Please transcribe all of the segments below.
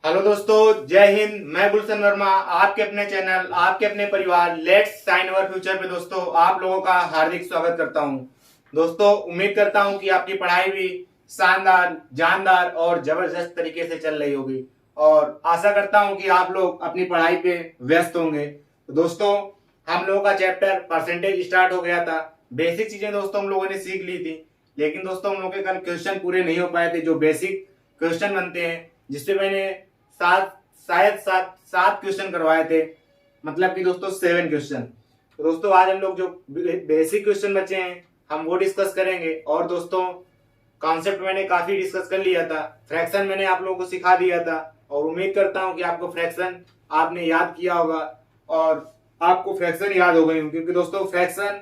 Hello दोस्तों, जय हिंद। मैं गुलशन वर्मा आपके अपने चैनल, आपके अपने परिवार लेट्स साइन अवर फ्यूचर पे दोस्तों आप लोगों का हार्दिक स्वागत करता हूं। दोस्तों, उम्मीद करता हूं कि आपकी पढ़ाई भी शानदार, जानदार और जबरदस्त तरीके से चल रही होगी और आशा करता हूं कि आप लोग अपनी पढ़ाई पे व्यस्त होंगे। तो दोस्तों, हम लोगों का चैप्टर परसेंटेज स्टार्ट हो गया था। बेसिक चीजें दोस्तों हम लोगों ने सीख ली थी, लेकिन दोस्तों हम लोग के कल क्वेश्चन पूरे नहीं हो पाए थे। जो बेसिक क्वेश्चन बनते हैं, जिसपे मैंने सात सात क्वेश्चन करवाए थे, मतलब कि दोस्तों 7 क्वेश्चन। तो दोस्तों आज हम लोग जो बेसिक क्वेश्चन बचे हैं हम वो डिस्कस करेंगे। और दोस्तों, कॉन्सेप्ट मैंने काफी डिस्कस कर लिया था, फ्रैक्शन मैंने आप लोगों को सिखा दिया था और उम्मीद करता हूं कि आपको फ्रैक्शन आपने याद किया होगा और आपको फ्रैक्शन याद हो गई, क्योंकि दोस्तों फ्रैक्शन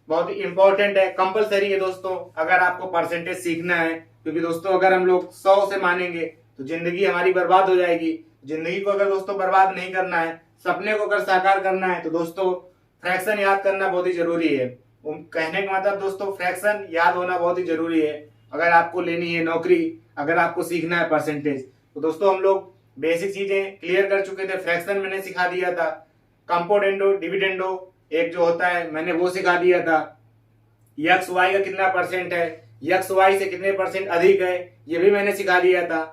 बहुत ही इंपॉर्टेंट है, कंपलसरी है दोस्तों, अगर आपको परसेंटेज सीखना है। क्योंकि दोस्तों अगर हम लोग 100 से मानेंगे तो जिंदगी हमारी बर्बाद हो जाएगी। जिंदगी को अगर दोस्तों बर्बाद नहीं करना है, सपने को अगर साकार करना है, तो दोस्तों फ्रैक्शन याद करना बहुत ही जरूरी है। कहने का मतलब दोस्तों फ्रैक्शन याद होना बहुत ही जरूरी है अगर आपको लेनी है नौकरी, अगर आपको सीखना है परसेंटेज। तो दोस्तों हम लोग बेसिक चीजें क्लियर कर चुके थे। फ्रैक्शन मैंने सिखा दिया था, कंपोनेंडो डिविडेंडो एक जो होता है मैंने वो सिखा दिया था। यक्स वाई का कितना परसेंट है, यक्स वाई से कितने परसेंट अधिक है, ये भी मैंने सिखा दिया था।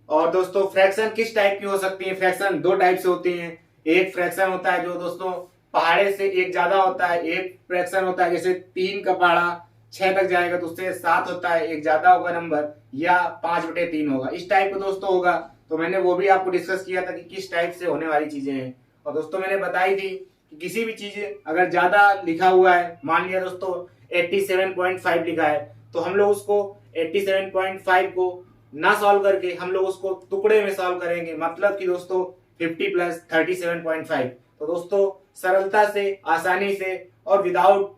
और दोस्तों फ्रैक्शन किस टाइप की हो सकती है, फ्रैक्शन 2 टाइप से होती हैं। एक फ्रैक्शन होता है जो दोस्तों पहाड़े से एक ज्यादा होता है, एक फ्रैक्शन होता है जैसे 3 का पहाड़ा 6 तक जाएगा तो उससे 7 होता है, एक ज्यादा होगा नंबर, या 5/3 होगा, इस टाइप का दोस्तों होगा। तो मैंने वो भी आपको डिस्कस किया था कि किस टाइप से होने वाली चीजें हैं। और दोस्तों मैंने बताई थी कि किसी भी चीज अगर ज्यादा लिखा हुआ है, मान लिया दोस्तों 87.5 लिखा है, तो हम लोग उसको 87.5 को ना सॉल्व करके हम लोग उसको टुकड़े में सॉल्व करेंगे, मतलब कि दोस्तों 50 प्लस 37.5। तो दोस्तों सरलता से, आसानी से और विदाउट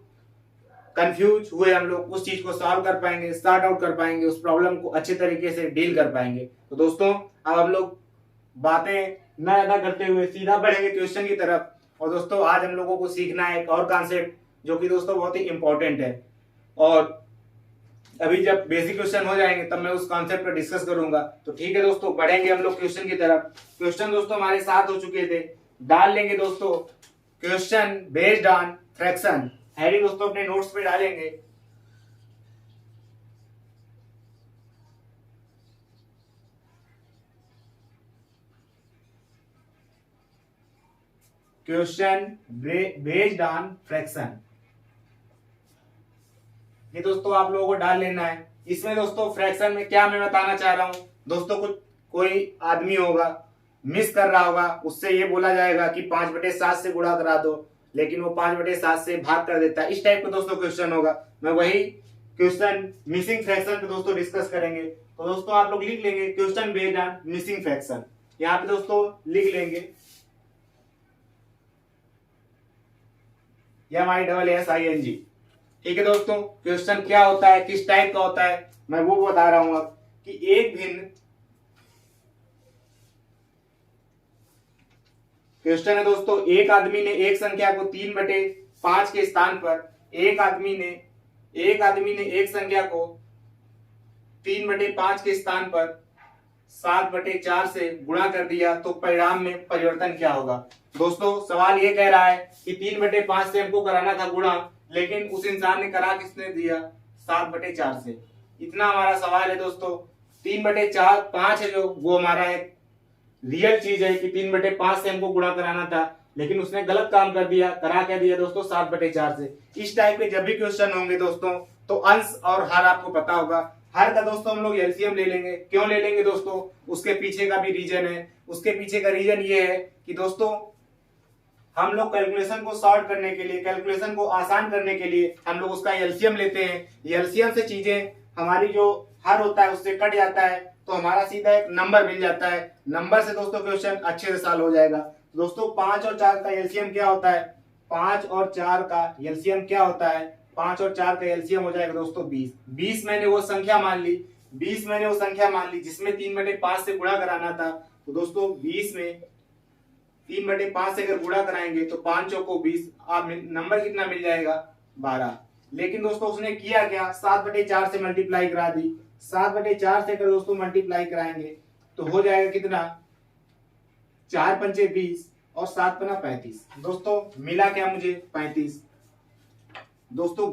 कंफ्यूज हुए हम लोग उस चीज को सॉल्व कर पाएंगे, सॉर्ट आउट कर पाएंगे, उस प्रॉब्लम को अच्छे तरीके से डील कर पाएंगे। तो दोस्तों अब हम लोग बातें न ज्यादा करते हुए सीधा बढ़ेंगे क्वेश्चन की तरफ। और दोस्तों आज हम लोगों को सीखना है एक और कॉन्सेप्ट जो कि दोस्तों बहुत ही इंपॉर्टेंट है। और अभी जब बेसिक क्वेश्चन हो जाएंगे तब मैं उस कॉन्सेप्ट पर डिस्कस करूंगा। तो ठीक है दोस्तों, बढ़ेंगे हम लोग क्वेश्चन की तरफ। क्वेश्चन दोस्तों हमारे साथ हो चुके थे, डाल लेंगे दोस्तों question based on fraction. Heading दोस्तों अपने नोट्स पे डालेंगे। क्वेश्चन बेस्ड ऑन फ्रैक्शन, ये दोस्तों आप लोगों को डाल लेना है। इसमें दोस्तों फ्रैक्शन में क्या मैं बताना चाह रहा हूं, दोस्तों कुछ कोई आदमी होगा, मिस कर रहा होगा, उससे ये बोला जाएगा कि 5/7 से गुणा करा दो, लेकिन वो 5/7 से भाग कर देता है। इस टाइप का दोस्तों क्वेश्चन होगा। मैं वही क्वेश्चन मिसिंग फ्रैक्शन पे दोस्तों डिस्कस करेंगे। तो दोस्तों आप लोग लिख लेंगे question based on missing fraction, यहाँ पे दोस्तों लिख लेंगे MISSING। ठीक है दोस्तों, क्वेश्चन क्या होता है, किस टाइप का होता है, मैं वो बता रहा हूं अब कि एक भिन्न क्वेश्चन है दोस्तों। एक आदमी ने एक संख्या को 3/5 के स्थान पर एक आदमी ने एक संख्या को 3/5 के स्थान पर 7/4 से गुणा कर दिया, तो परिणाम में परिवर्तन क्या होगा। दोस्तों सवाल ये कह रहा है कि 3/5 से हमको कराना था गुणा, लेकिन उस इंसान ने करा किसने दिया, 7/4 से। इतना हमारा सवाल है दोस्तों। 3/4 5 है जो वो हमारा एक रियल चीज है कि 3/5 से हमको गुणा कराना था, लेकिन उसने गलत काम कर दिया, करा क्या दिया दोस्तों 7/4 से। इस टाइप के जब भी क्वेश्चन होंगे दोस्तों तो अंश और हर आपको पता होगा। हर का दोस्तों हम लोग एलसीएम ले लेंगे। क्यों ले लेंगे दोस्तों, उसके पीछे का भी रीजन है। उसके पीछे का रीजन ये है कि दोस्तों हम लोग कैलकुलेशन को सॉर्ट करने के लिए, कैलकुलेशन को आसान करने के लिए हम लोग उसका एलसीएम लेते हैं। एलसीएम से चीजें हमारी जो हर होता है उससे कट जाता है, तो हमारा सीधा एक नंबर मिल जाता है। नंबर से दोस्तों क्वेश्चन अच्छे से सॉल्व हो जाएगा। दोस्तों 5 और 4 का एलसीएम क्या होता है, 5 और 4 का एलसीएम क्या होता है, 5 और 4 का एलसीएम हो जाएगा दोस्तों 20। 20 मैंने वो संख्या मान ली, 20 मैंने वो संख्या मान ली जिसमें 3/5 से गुणा कराना था। तो दोस्तों 20 में 3/5 से अगर गुणा कराएंगे तो 5 को 20, आप नंबर कितना मिल जाएगा 12। लेकिन दोस्तों उसने किया क्या, 7/4 से मल्टीप्लाई करा दी। 7/4 से अगर दोस्तों मल्टीप्लाई कराएंगे तो हो जाएगा कितना, 4 पंचे 20 और 7 पना 35। दोस्तों मिला क्या मुझे, 35। दोस्तों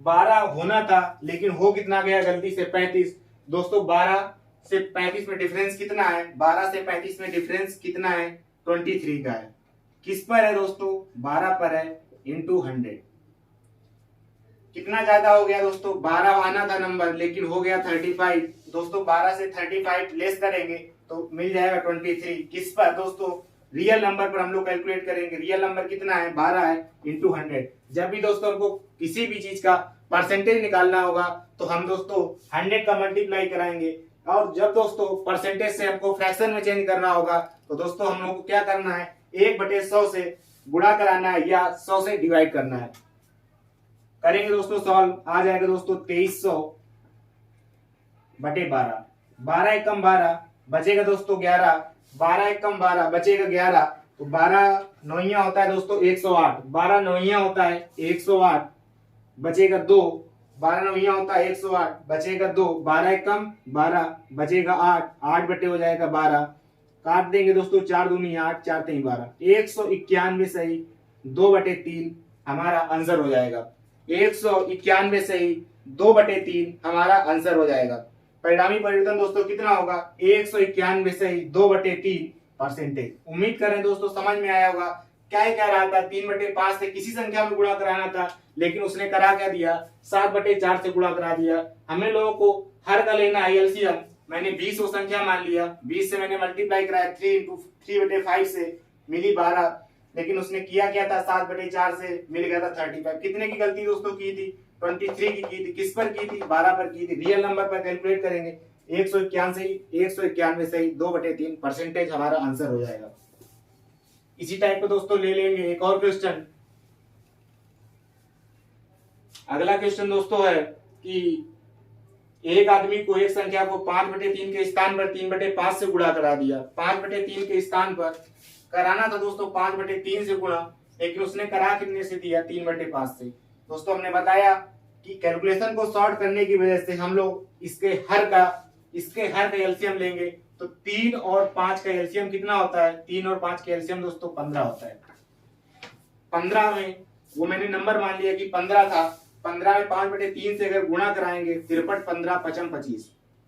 12 होना था लेकिन हो कितना गया गलती से, 35। दोस्तों 12 से 35 में डिफरेंस कितना है, 12 से 35 में डिफरेंस कितना है, 23 का है। किस पर है दोस्तों, 12 पर है, इंटू 100। कितना ज्यादा हो गया दोस्तों, 12 आना था नंबर लेकिन हो गया 35। दोस्तों 12 से 35 लेस करेंगे तो मिल जाएगा 23। किस पर दोस्तों, रियल नंबर पर हम लोग कैलकुलेट करेंगे। रियल नंबर कितना है, 12 है, इंटू 100। जब भी दोस्तों हमको किसी भी चीज का परसेंटेज निकालना होगा तो हम दोस्तों 100 का मल्टीप्लाई कराएंगे, और जब दोस्तों परसेंटेज से हमको फ्रैक्शन में चेंज करना होगा तो दोस्तों हम लोग को क्या करना है, 1/100 से गुणा कराना है या 100 से डिवाइड करना है। करेंगे दोस्तों सॉल्व, आ जाएगा दोस्तों 2300/12। 12 एकम 12 बचेगा दोस्तों 11, 12 एकम 12 बचेगा 11। तो 12 नौइया होता है दोस्तों 108, 12 नौइया होता है 108 बचेगा 2, 12 नौइया होता है 108 बचेगा 2, 12 एकम 12 बचेगा 8, 8 बटे हो जाएगा 12। काट देंगे दोस्तों, 4 दूनी 8, 4 3 12, 191 सही 2/3 हमारा आंसर हो जाएगा। 191 सही 2/3 हमारा आंसर हो जाएगा। परिणामी परिवर्तन दोस्तों कितना होगा, 191 सही 2/3%। उम्मीद करें दोस्तों समझ में आया होगा। क्या कह रहा था, 3/5 से किसी संख्या में गुणा कराना था लेकिन उसने करा क्या दिया, 7/4 से गुणा करा दिया। हमें लोगों को हर का लेना है एलसीएम। मैंने 20 को संख्या मान लिया, 20 से मैंने मल्टीप्लाई कराया 3/5 से मिली 12, लेकिन उसने किया क्या था, 7/4 से मिल गया था 35। कितने की गलती दोस्तों की थी, 23 की थी। किस पर की थी, 12 पर की थी। रियल नंबर पर कैलकुलेट करेंगे, 191 सही 2/3 परसेंटेज हमारा आंसर हो जाएगा। इसी टाइप को दोस्तों ले लेंगे एक और क्वेश्चन। अगला क्वेश्चन दोस्तों है कि एक आदमी को एक संख्या को 5/3 के स्थान पर 3/5 से गुणा करा दिया। 5/3 के स्थान पर कराना था दोस्तों 5/3 से गुणा, लेकिन उसने करा कितने से दिया, 3/5 से। दोस्तों हमने बताया कि कैलकुलेशन को सॉर्ट करने की वजह से हम लोग इसके हर का एलसीएम लेंगे। तो 3 और 5 का एलसीएम कितना होता है, 3 और 5 का एलसीएम दोस्तों 15 होता है। 15 में वो मैंने नंबर मान लिया कि 15 था, 15 में 5/3 से अगर गुणा कराएंगे 53 15 55 25,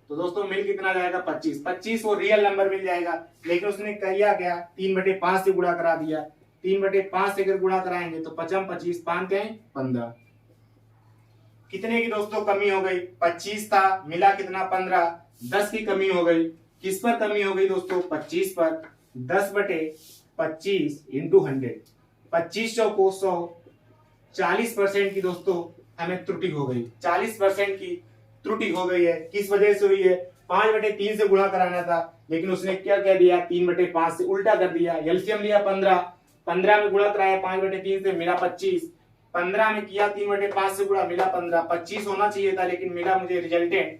तो दोस्तों मिल कितना जाएगा, 25। 25 वो रियल नंबर मिल जाएगा, लेकिन उसने किया क्या, 3/5 से गुणा करा दिया। 3/5 से अगर गुणा कराएंगे तो 55 25 5 के 15। कितने की दोस्तों कमी हो गई, 25 था मिला कितना 15, 10 की कमी हो गई। किस पर कमी हो गई दोस्तों, 25 पर। 10/25 इंटू 100, 2500 को 100, 40% की दोस्तों हमें त्रुटि हो गई। 40% की त्रुटि हो गई है। किस वजह से हुई है, 5/3 से गुणा कराना था लेकिन उसने क्या कह दिया, 3/5 से उल्टा कर दिया। एलसीएम लिया 15, 15 में गुणा कराया 5/3 से मिला 25, 15 में किया 3/5 से गुणा मिला 15। 25 होना चाहिए था लेकिन मिला मुझे रिजल्टेंट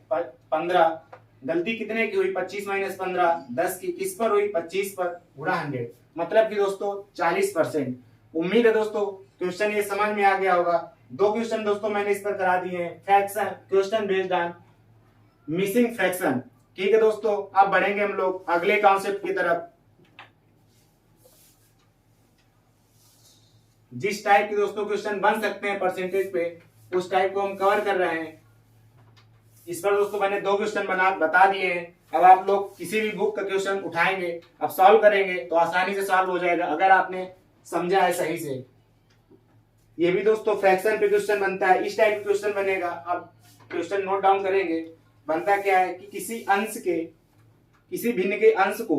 15। गलती कितने की हुई, 25 - 15 10 की। किस पर हुई, 25 पर गुणा 100, मतलब कि दोस्तों 40%। उम्मीद है दोस्तों क्वेश्चन ये समझ में आ गया होगा। 2 क्वेश्चन दोस्तों मैंने इस पर करा दिए हैं, fraction question based on missing fraction. ठीक है दोस्तों, अब बढ़ेंगे हम लोग अगले कॉन्सेप्ट की तरफ। जिस टाइप के दोस्तों क्वेश्चन बन सकते हैं परसेंटेज पे, उस टाइप को हम कवर कर रहे हैं। इस पर दोस्तों मैंने 2 क्वेश्चन बता दिए हैं। अब आप लोग किसी भी बुक का क्वेश्चन उठाएंगे, अब सॉल्व करेंगे तो आसानी से सॉल्व हो जाएगा अगर आपने समझा है सही से। ये भी दोस्तों फ्रैक्शन पे क्वेश्चन बनता है, इस टाइप का क्वेश्चन बनेगा। अब क्वेश्चन नोट डाउन करेंगे। बनता क्या है कि किसी भिन्न के अंश को,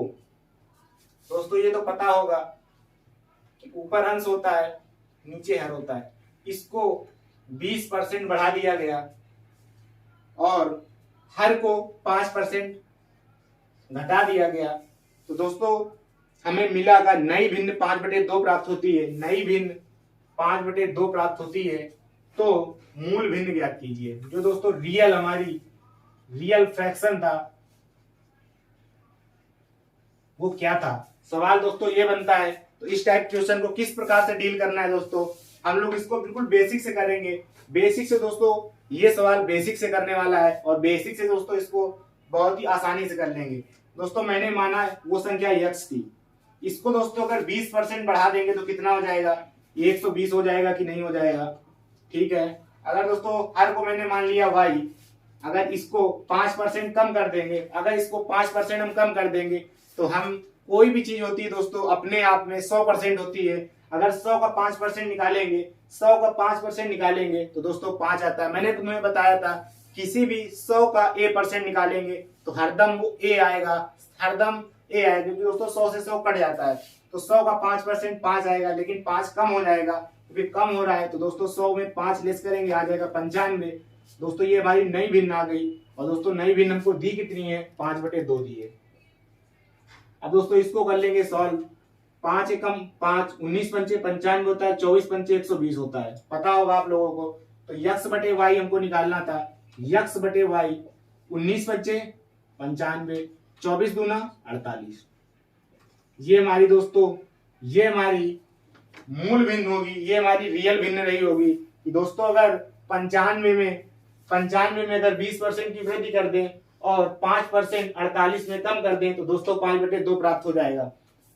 दोस्तों ये तो पता होगा कि ऊपर अंश होता है नीचे हर होता है, इसको 20% बढ़ा दिया गया और हर को 5% घटा दिया गया। तो दोस्तों हमें मिला अगर नई भिन्न 5/2 प्राप्त होती है, नई भिन्न 5/2 प्राप्त होती है तो मूल भिन्न ज्ञात कीजिए। जो दोस्तों हमारी रियल फ्रैक्शन था वो क्या था। सवाल दोस्तों ये बनता है। तो इस टाइप क्वेश्चन को किस प्रकार से डील करना है दोस्तों, हम लोग इसको बिल्कुल बेसिक से करेंगे। बेसिक से दोस्तों ये सवाल बेसिक से करने वाला है और बेसिक से दोस्तों इसको बहुत ही आसानी से कर लेंगे। दोस्तों मैंने माना वो संख्या x थी, इसको दोस्तों अगर 20% बढ़ा देंगे तो कितना हो जाएगा, 120 हो जाएगा कि नहीं हो जाएगा। ठीक है, अगर दोस्तों हर को मैंने मान लिया y, अगर इसको 5% कम कर देंगे, अगर इसको 5% हम कम कर देंगे तो हम कोई भी चीज होती है दोस्तों अपने आप में 100% होती है। अगर 100 का 5% निकालेंगे, 100 का 5% निकालेंगे तो दोस्तों 5 आता है। मैंने तुम्हें बताया था किसी भी 100 का a% निकालेंगे तो हरदम वो a आएगा, हरदम a आएगा, क्योंकि दोस्तों 100 से 100 कट जाता है तो 100 का 5% 5 आएगा, लेकिन 5 कम हो जाएगा, क्योंकि कम हो रहा है तो दोस्तों 100 में 5 लेस करेंगे आ जाएगा 95। दोस्तों ये हमारी नई भिन्न आ गई, और दोस्तों नई भिन्न हमको दी कितनी है, 5/2 दी है। अब दोस्तों इसको कर लेंगे सॉल्व। 5 एकम 5, 19 पंचे 95 होता है, 24 पंचे 120 होता है, पता होगा आप लोगों को। तो यक्स बटे वाई हमको निकालना था, यक्स बटे वाई 19 पंचे 95, 24 दूना 48। ये हमारी दोस्तों, ये हमारी मूल भिन्न होगी, ये हमारी रियल भिन्न रही होगी कि दोस्तों अगर 95 में अगर 20% की वृद्धि कर दें और 5% 48 में कम कर दें तो दोस्तों 5/2 प्राप्त हो जाएगा,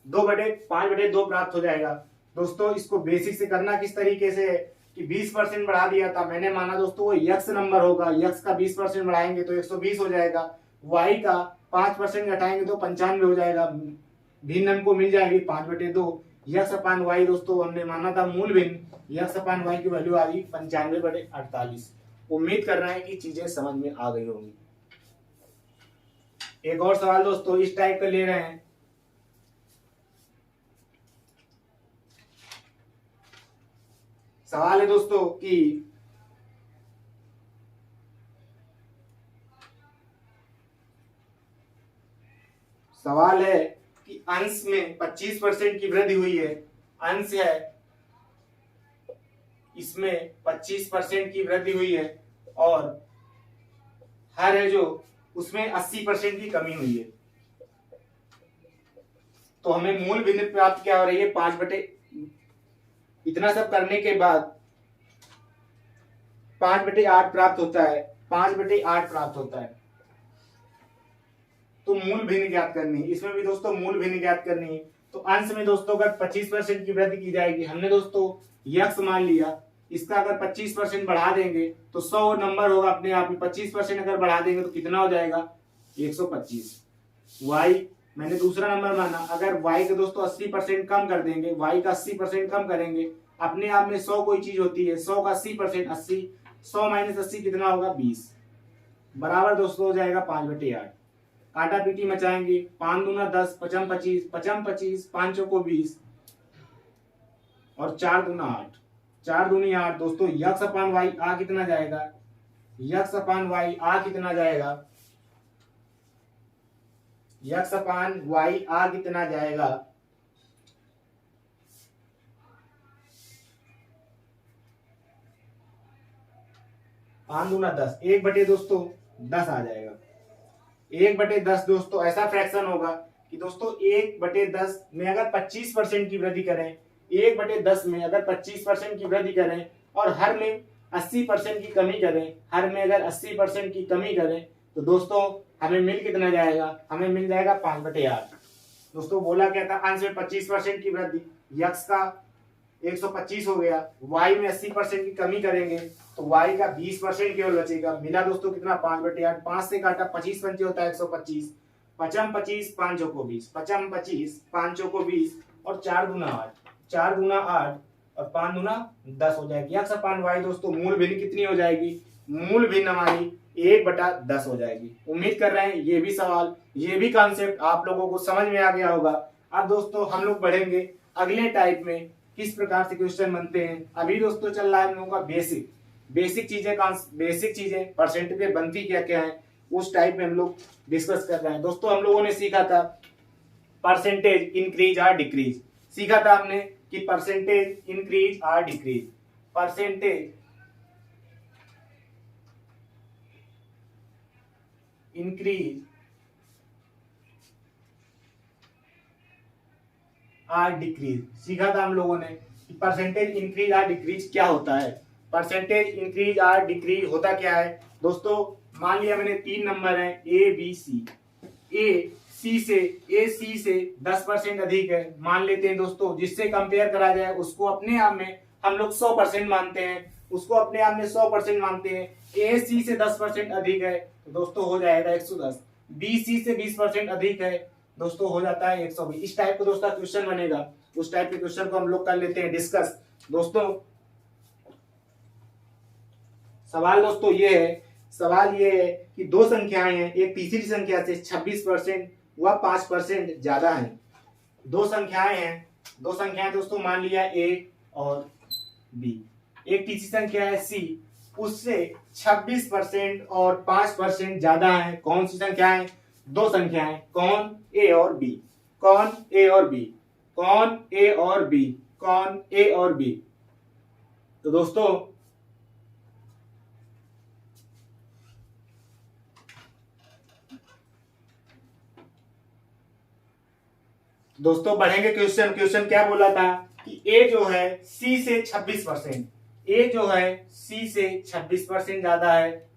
5/2 प्राप्त हो जाएगा। दोस्तों इसको बेसिक से करना किस तरीके से है कि 20% बढ़ा दिया था, मैंने माना दोस्तों वो यक्स नंबर होगा, यक्स का 20% बढ़ाएंगे तो 120 हो जाएगा, वाई का 5% घटाएंगे तो 95 हो जाएगा, भिन्न हमको मिल जाएगी 5/2। यक्स अपान वाई दोस्तों हमने माना था मूल भिन्न, यक्स अपान वाई की वैल्यू आ गई 95/48। उम्मीद कर रहे हैं कि चीजें समझ में आ गई होंगी। एक और सवाल दोस्तों इस टाइप का ले रहे हैं। सवाल है दोस्तों कि सवाल है कि अंश में 25% की वृद्धि हुई है, अंश है इसमें 25% की वृद्धि हुई है, और हर है जो उसमें 80% की कमी हुई है। तो हमें मूल भिन्न प्राप्त क्या हो रही है, 5/, इतना सब करने के बाद 5/8 प्राप्त होता है, 5/8 प्राप्त होता है। तो मूल भिन्न ज्ञात करनी है, इसमें भी दोस्तों मूल भिन्न ज्ञात करनी है। तो अंश में दोस्तों अगर 25% की वृद्धि की जाएगी, हमने दोस्तों यक्स मान लिया, इसका अगर 25% बढ़ा देंगे तो 100 नंबर होगा अपने आप में, 25% अगर बढ़ा देंगे तो कितना हो जाएगा, 125। वाई मैंने दूसरा नंबर माना, अगर वाई के दोस्तों 80% कम कर देंगे, वाई का 80% कम करेंगे, अपने आप में 100 कोई चीज होती है, 100 का 80% 80, 100 माइनस 80 कितना होगा, 20, बराबर दोस्तों हो जाएगा 5/8। काटा पीटी मचाएंगे, 5 दूना 10, 5 25, 5 25, 5 चौको 20 और 4 दूना 8, 4 दूनी 8। दोस्तों यक्स अपान वाई आ कितना जाएगा, यक्स अपान वाई आ कितना जाएगा, यक्स अपान वाई आ कितना जाएगा, 5 दूना 10, 1/, दोस्तों 10 आ जाएगा। 1/10 दोस्तों ऐसा फ्रैक्शन होगा कि दोस्तों 1/10 में अगर 25% की वृद्धि करें, 1/10 में अगर 25% की वृद्धि करें और हर में 80% की कमी करें, हर में अगर 80% की कमी करें तो दोस्तों हमें मिल कितना जाएगा, हमें मिल जाएगा 5/8। दोस्तों बोला क्या था, अंश में 25% की वृद्धि, यक्स का 125 हो गया, वाई में 80% की कमी करेंगे तो वाई का 20% केवल बचेगा, मिला दोस्तों कितना, 5/8। 5 से काटा 25 पंचे होता है 125, 5 25, 5 चौको 20, 5 25, 5 चौको 20 और 4 दूना 8, 4 दूना 8 और 5 दूना 10 हो जाएगी। यक्स अपान वाई दोस्तों मूल भिन्न कितनी हो जाएगी, मूल भिन्न हमारी 1/10 हो जाएगी। उम्मीद कर रहे हैं ये भी सवाल, ये भी कॉन्सेप्ट आप लोगों को समझ में आ गया होगा। अब दोस्तों हम लोग बढ़ेंगे अगले टाइप में, किस प्रकार से क्वेश्चन बनते हैं। अभी दोस्तों चल रहा है हम लोगों का बेसिक चीजें परसेंटेज पे बनती क्या क्या है, उस टाइप में हम लोग डिस्कस कर रहे हैं। दोस्तों हम लोगों ने सीखा था परसेंटेज इंक्रीज और डिक्रीज, सीखा था हमने कि परसेंटेज इंक्रीज और डिक्रीज, परसेंटेज इंक्रीज और डिक्रीज सीखा था हम लोगों ने कि परसेंटेज इंक्रीज और डिक्रीज क्या होता है। परसेंटेज इंक्रीज और डिक्रीज होता क्या है दोस्तों, मान लिया मैंने 3 नंबर है ए बी सी। ए सी से 10% अधिक है मान लेते हैं दोस्तों। जिससे कंपेयर करा जाए उसको अपने आप में हम लोग 100% मानते हैं, उसको अपने आप में 100% मानते हैं। ए सी से 10% अधिक है तो दोस्तों हो जाएगा 110। बी सी से 20% अधिक है दोस्तों हो जाता है 120। इस टाइप का दोस्तों क्वेश्चन बनेगा। उस टाइप के क्वेश्चन को हम लोग कर लेते हैं डिस्कस। दोस्तों सवाल ये है कि दो संख्याएं हैं, एक तीसरी संख्या से 26% व 5% ज्यादा है। दो संख्याएं दोस्तों मान लिया ए और बी। एक तीसरी संख्या है सी, उससे 26% और 5% ज्यादा है। कौन सी संख्याएं? दो संख्याएं। कौन? ए और बी। कौन? ए और बी। कौन? ए और बी। कौन? ए और बी। तो दोस्तों बढ़ेंगे क्वेश्चन क्या बोला था कि ए जो है सी से 26%, ए जो है सी से 26% ज्यादा है।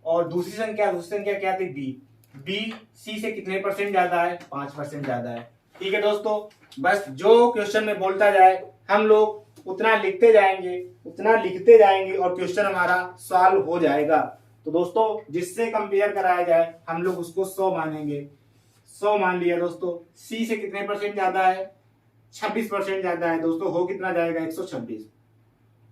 और दूसरी संख्या क्या थी? बी। बी सी से कितने परसेंट ज्यादा है? 5% ज्यादा है। ठीक है दोस्तों, बस जो क्वेश्चन में बोलता जाए हम लोग उतना लिखते जाएंगे और क्वेश्चन हमारा सॉल्व हो जाएगा। तो दोस्तों जिससे कंपेयर कराया जाए हम लोग उसको 100 मानेंगे। 100 मान लिया दोस्तों। सी से कितने परसेंट ज्यादा है? 26% ज्यादा है दोस्तों, हो कितना जाएगा? 126।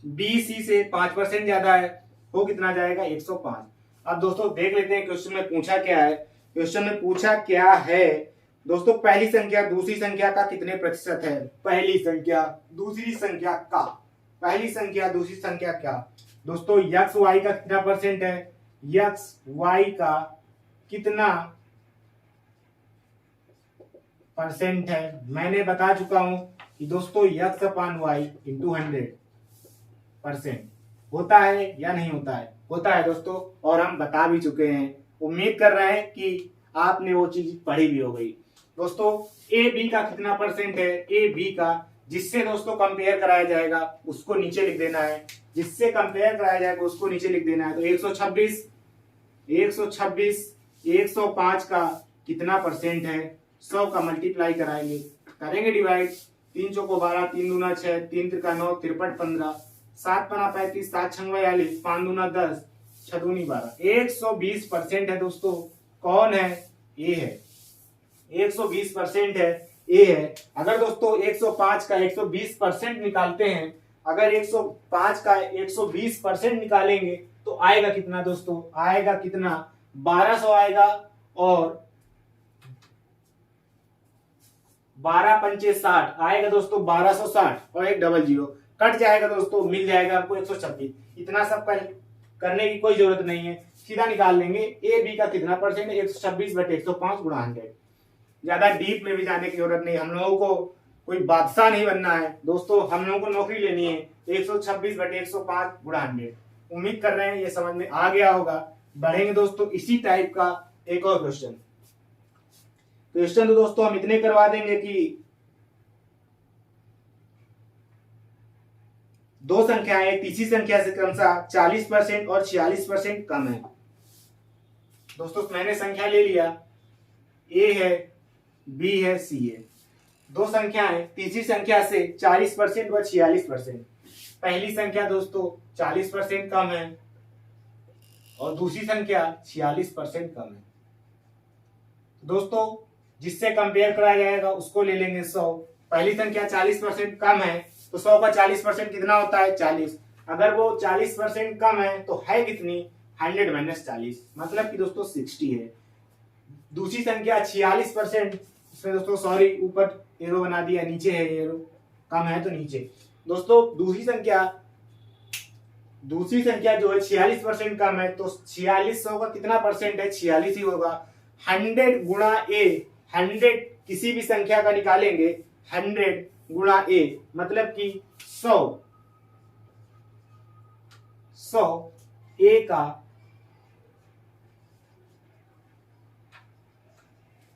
बी सी से 5% ज्यादा है, हो कितना जाएगा? 105। अब दोस्तों देख लेते हैं क्वेश्चन में पूछा क्या है। क्वेश्चन में पूछा क्या है दोस्तों, पहली संख्या दूसरी संख्या का कितने प्रतिशत है? पहली संख्या दूसरी संख्या का, पहली संख्या दूसरी संख्या का दोस्तों यक्स वाई का कितना परसेंट है? यक्स वाई का कितना परसेंट है? मैंने बता चुका हूं कि दोस्तों यक्स अपान वाई इंटू 100% होता है या नहीं होता है? होता है दोस्तों, और हम बता भी चुके हैं। उम्मीद कर रहे हैं कि आपने वो चीज पढ़ी भी हो गई। दोस्तों ए बी का कितना परसेंट है? ए बी का जिससे दोस्तों कंपेयर कराया जाएगा उसको नीचे लिख देना है। जिससे कंपेयर कराया जाएगा उसको नीचे लिख देना है। तो 126 105 का कितना परसेंट है? 100 का मल्टीप्लाई करेंगे डिवाइड। 3 चौको 12, 3 दूना 6, 3 त्रिका 9, 53 15, 7 पना 35, 7 छंग 42, 5 दूना 10, 6 दूनी 12। 120% है दोस्तों। कौन है? ए है। 120% है, ए है। अगर दोस्तों 105 का 120% निकालते हैं, अगर 105 का 120% निकालेंगे तो आएगा कितना दोस्तों? आएगा कितना? 1200 आएगा। और 12 पंचे 60 आएगा दोस्तों 1260 और एक डबल जीरो कट जाएगा दोस्तों, मिल जाएगा आपको 126। इतना सब करने की कोई जरूरत नहीं है, सीधा निकाल लेंगे। ए बी का कितना परसेंट है? 126/105 गुणा 100। ज्यादा डीप में भी जाने की जरूरत नहीं। हम लोगों को कोई बादशाह नहीं बनना है दोस्तों, हम लोगों को नौकरी लेनी है। 126/105 गुणा 100। उम्मीद कर रहे हैं ये समझ में आ गया होगा। बढ़ेंगे दोस्तों इसी टाइप का एक और क्वेश्चन तो दोस्तों हम इतने करवा देंगे कि दो संख्याएं तीसरी संख्या से क्रमशः 40% और 46% कम है। दोस्तों मैंने संख्या ले लिया, ए है, बी है, सी है। दो संख्याएं तीसरी संख्या से 40% व 46%। पहली संख्या दोस्तों 40% कम है और दूसरी संख्या 46% कम है। दोस्तों जिससे कंपेयर कराया जाएगा उसको ले लेंगे 100। पहली संख्या 40% कम है तो 100 का 40% कितना होता है? 40। अगर वो 40% कम है तो है कितनी? 100 - 40, मतलब कि दोस्तों 60 है। दूसरी संख्या 46%, इसमें दोस्तों सॉरी ऊपर एरो बना दिया, नीचे है एरो, कम है तो नीचे। दोस्तों दूसरी संख्या जो है 46% कम है तो 46 100 का कितना परसेंट है? 46 ही होगा। 100 गुणा ए, 100 किसी भी संख्या का निकालेंगे, 100 गुणा ए मतलब कि 100 ए का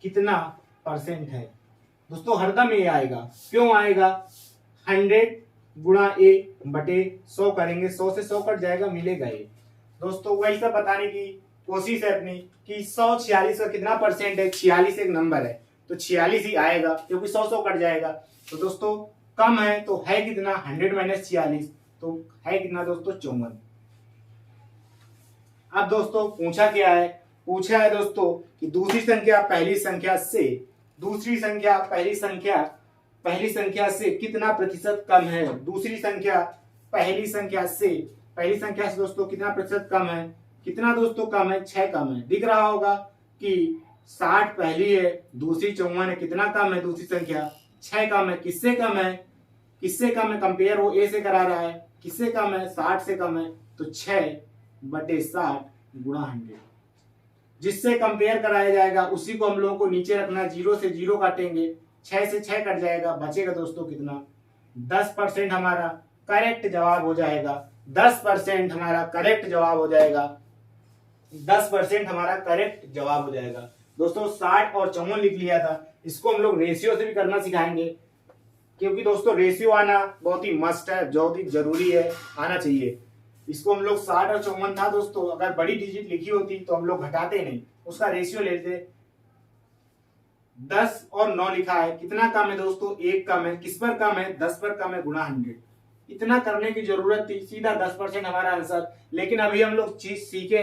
कितना परसेंट है? दोस्तों हरदम ये आएगा। क्यों आएगा? 100 गुणा ए बटे 100 करेंगे, 100 से 100 कट जाएगा, मिलेगा ये। दोस्तों वही सब बताने की कोशिश है अपनी कि 146 का कितना परसेंट है, 46 एक नंबर है तो 46 ही आएगा क्योंकि 100 कट जाएगा। तो दोस्तों कम है तो है कितना, 100 माइनस 46 तो है कितना दोस्तों 54। अब दोस्तों पूछा क्या है, पूछा है दोस्तों कि दूसरी संख्या पहली संख्या से, दूसरी संख्या पहली संख्या से कितना प्रतिशत कम है। दूसरी संख्या पहली संख्या से दोस्तों कितना प्रतिशत कम है, कितना दोस्तों कम है, 6 कम है। दिख रहा होगा कि 60 पहली है, दूसरी 54 है, कितना कम है दूसरी संख्या, 6 कम है। किससे कम है, किससे कम है, कंपेयर वो ए से करा रहा है, किससे कम है, 60 से कम है। तो 6/60 गुणा 100, जिससे कंपेयर कराया जाएगा उसी को हम लोगों को नीचे रखना, 0 से 0 काटेंगे, 6 से 6 कट जाएगा, बचेगा दोस्तों कितना, 10% हमारा करेक्ट जवाब हो जाएगा। 10% हमारा करेक्ट जवाब हो जाएगा, 10% हमारा करेक्ट जवाब हो जाएगा। दोस्तों 60 और 54 लिख लिया था, इसको हम लोग रेशियो से भी करना सिखाएंगे क्योंकि दोस्तों रेशियो आना बहुत ही मस्ट है, बहुत ही जरूरी है, आना चाहिए। इसको हम लोग 60 और 54 था दोस्तों, अगर बड़ी डिजिट लिखी होती तो हम लोग घटाते नहीं, उसका रेशियो लेते। 10 और 9 लिखा है, कितना कम है दोस्तों, 1 कम है। किस पर कम है, 10 पर कम है, गुणा 100। इतना करने की जरूरत थी, सीधा 10% हमारा आंसर। लेकिन अभी हम लोग चीज सीखे,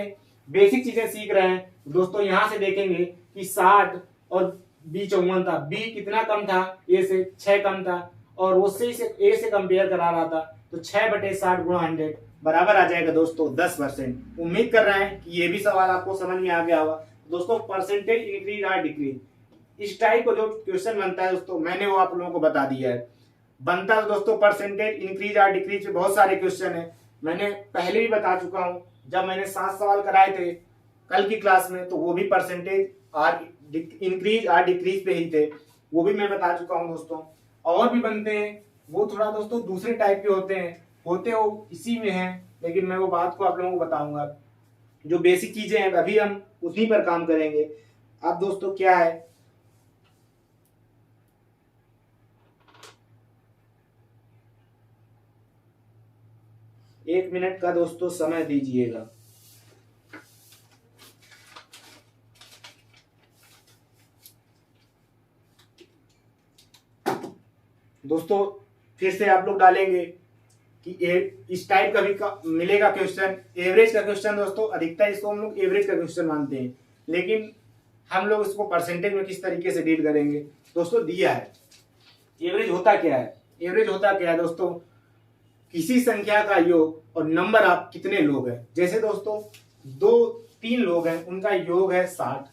बेसिक चीजें सीख रहे हैं दोस्तों। यहां से देखेंगे कि 60 और बी 54 था, बी कितना कम था, ए से 6 कम था, और उससे ए से कंपेयर करा रहा था। तो 6/60 गुणा 100 बराबर आ जाएगा दोस्तों 10%। उम्मीद कर रहे हैं कि ये भी सवाल आपको समझ में आ गया होगा दोस्तों। परसेंटेज इंक्रीज और डिक्रीज, इस टाइप को जो क्वेश्चन बनता है दोस्तों, मैंने वो आप लोगों को बता दिया है। बनता है दोस्तों परसेंटेज इंक्रीज और डिक्रीज पे बहुत सारे क्वेश्चन है, मैंने पहले भी बता चुका हूं। जब मैंने 7 सवाल कराए थे कल की क्लास में, तो वो भी परसेंटेज और इंक्रीज और डिक्रीज पे ही थे, वो भी मैं बता चुका हूं दोस्तों। और भी बनते हैं, वो थोड़ा दोस्तों दूसरे टाइप के होते हैं, होते वो इसी में हैं, लेकिन मैं वो बात को आप लोगों को बताऊंगा। जो बेसिक चीजें हैं अभी हम उसी पर काम करेंगे। अब दोस्तों क्या है, एक मिनट का दोस्तों समय दीजिएगा। दोस्तों फिर से आप लोग डालेंगे कि इस टाइप का भी मिलेगा क्वेश्चन, एवरेज का क्वेश्चन दोस्तों। अधिकतर इसको हम लोग एवरेज का क्वेश्चन मानते हैं, लेकिन हम लोग इसको परसेंटेज में किस तरीके से डील करेंगे दोस्तों, दिया है। एवरेज होता क्या है, एवरेज होता क्या है दोस्तों, किसी संख्या का योग और नंबर आप कितने लोग हैं। जैसे दोस्तों 3 लोग हैं, उनका योग है 60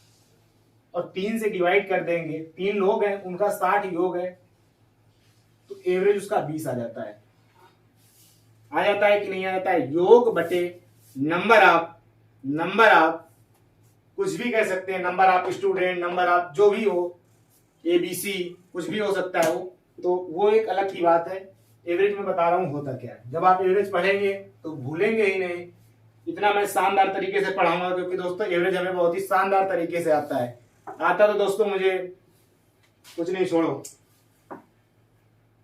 और 3 से डिवाइड कर देंगे, 3 लोग हैं उनका 60 योग है, तो एवरेज उसका 20 आ जाता है। आ जाता है कि नहीं आ जाता है, योग बटे नंबर आप कुछ भी कह सकते हैं, नंबर आप स्टूडेंट, नंबर आप जो भी हो, ABC कुछ भी हो सकता है वो, तो वो एक अलग की बात है। एवरेज में बता रहा हूं होता क्या है। जब आप एवरेज पढ़ेंगे तो भूलेंगे ही नहीं, इतना मैं शानदार तरीके से पढ़ाऊंगा क्योंकि दोस्तों एवरेज हमें बहुत ही शानदार तरीके से आता है। आता तो दोस्तों मुझे कुछ नहीं, छोड़ो।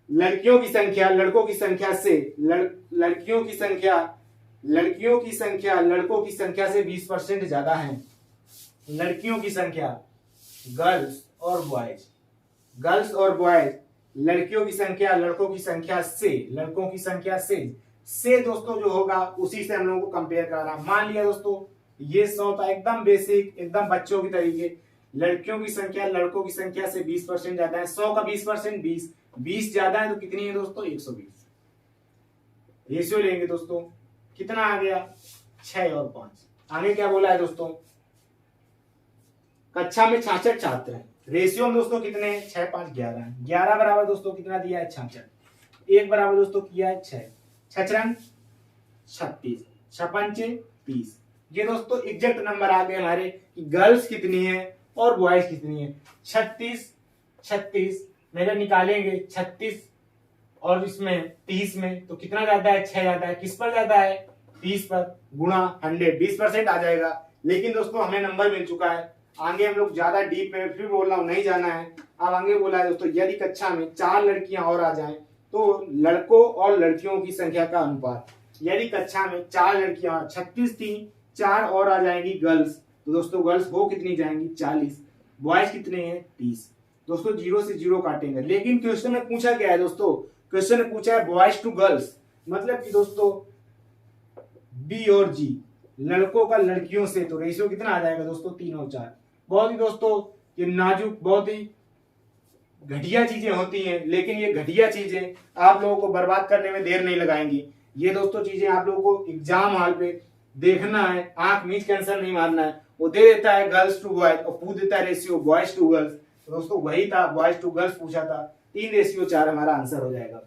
लड़कियों की संख्या लड़कों की संख्या से लड़कियों की संख्या लड़कों की संख्या से 20% ज्यादा है। लड़कियों की संख्या गर्ल्स और बॉयज, लड़कियों की संख्या लड़कों की संख्या से दोस्तों जो होगा उसी से हम लोगों को कंपेयर कराना। मान लिया दोस्तों ये 100 था, एकदम बेसिक, एकदम बच्चों की तरीके। लड़कियों की संख्या लड़कों की संख्या से 20% ज्यादा है, 100 का 20% 20 ज्यादा है तो कितनी है दोस्तों 120। रेशियो लेंगे दोस्तों, कितना आ गया 6 और 5। आगे क्या बोला है दोस्तों, कक्षा में 66 छात्र हैं, रेशियो में दोस्तों कितने, 6 5 11 है। 11 बराबर दोस्तों कितना दिया है 66, 1 बराबर दोस्तों किया है 6, 6 रंग 36, 6 30। ये दोस्तों एग्जैक्ट नंबर आ गए हमारे कि गर्ल्स कितनी है और बॉयज कितनी है। 36 मेरे निकालेंगे, 36 और इसमें 30 में तो कितना ज्यादा है, 6 ज्यादा है। किस पर ज्यादा है, 30 पर, गुणा 100, 20% आ जाएगा। लेकिन दोस्तों हमें नंबर मिल चुका है, आगे हम लोग ज्यादा डीप में फिर बोल रहा हूं, नहीं जाना है। अब आगे बोला है दोस्तों, यदि कक्षा में 4 लड़कियां और आ जाएं तो लड़कों और लड़कियों की संख्या का अनुपात। यदि कक्षा में 4 लड़कियां, 36 थी, 4 और आ जाएंगी गर्ल्स, तो दोस्तों गर्ल्स हो कितनी जाएंगी 40, बॉयज कितने हैं 30। दोस्तों 0 से 0 काटेंगे, लेकिन क्वेश्चन में पूछा क्या है दोस्तों, क्वेश्चन में पूछा है बॉयज टू गर्ल्स, मतलब कि दोस्तों बी और जी, लड़कों का लड़कियों से, तो रेशियो कितना आ जाएगा दोस्तों 3 और 4। बहुत ही दोस्तों ये नाजुक, बहुत ही घटिया चीजें होती हैं, लेकिन ये घटिया चीजें आप लोगों को बर्बाद करने में देर नहीं लगाएंगी। ये दोस्तों चीजें आप लोगों को एग्जाम हॉल पे देखना है, आंख मीच के आंसर नहीं मारना है। वो दे देता है गर्ल्स टू बॉयज और पूछ देता है रेशियो बॉयज टू गर्ल्स, तो दोस्तों वही था, बॉयज टू गर्ल्स पूछा था, 3:4 हमारा आंसर हो जाएगा।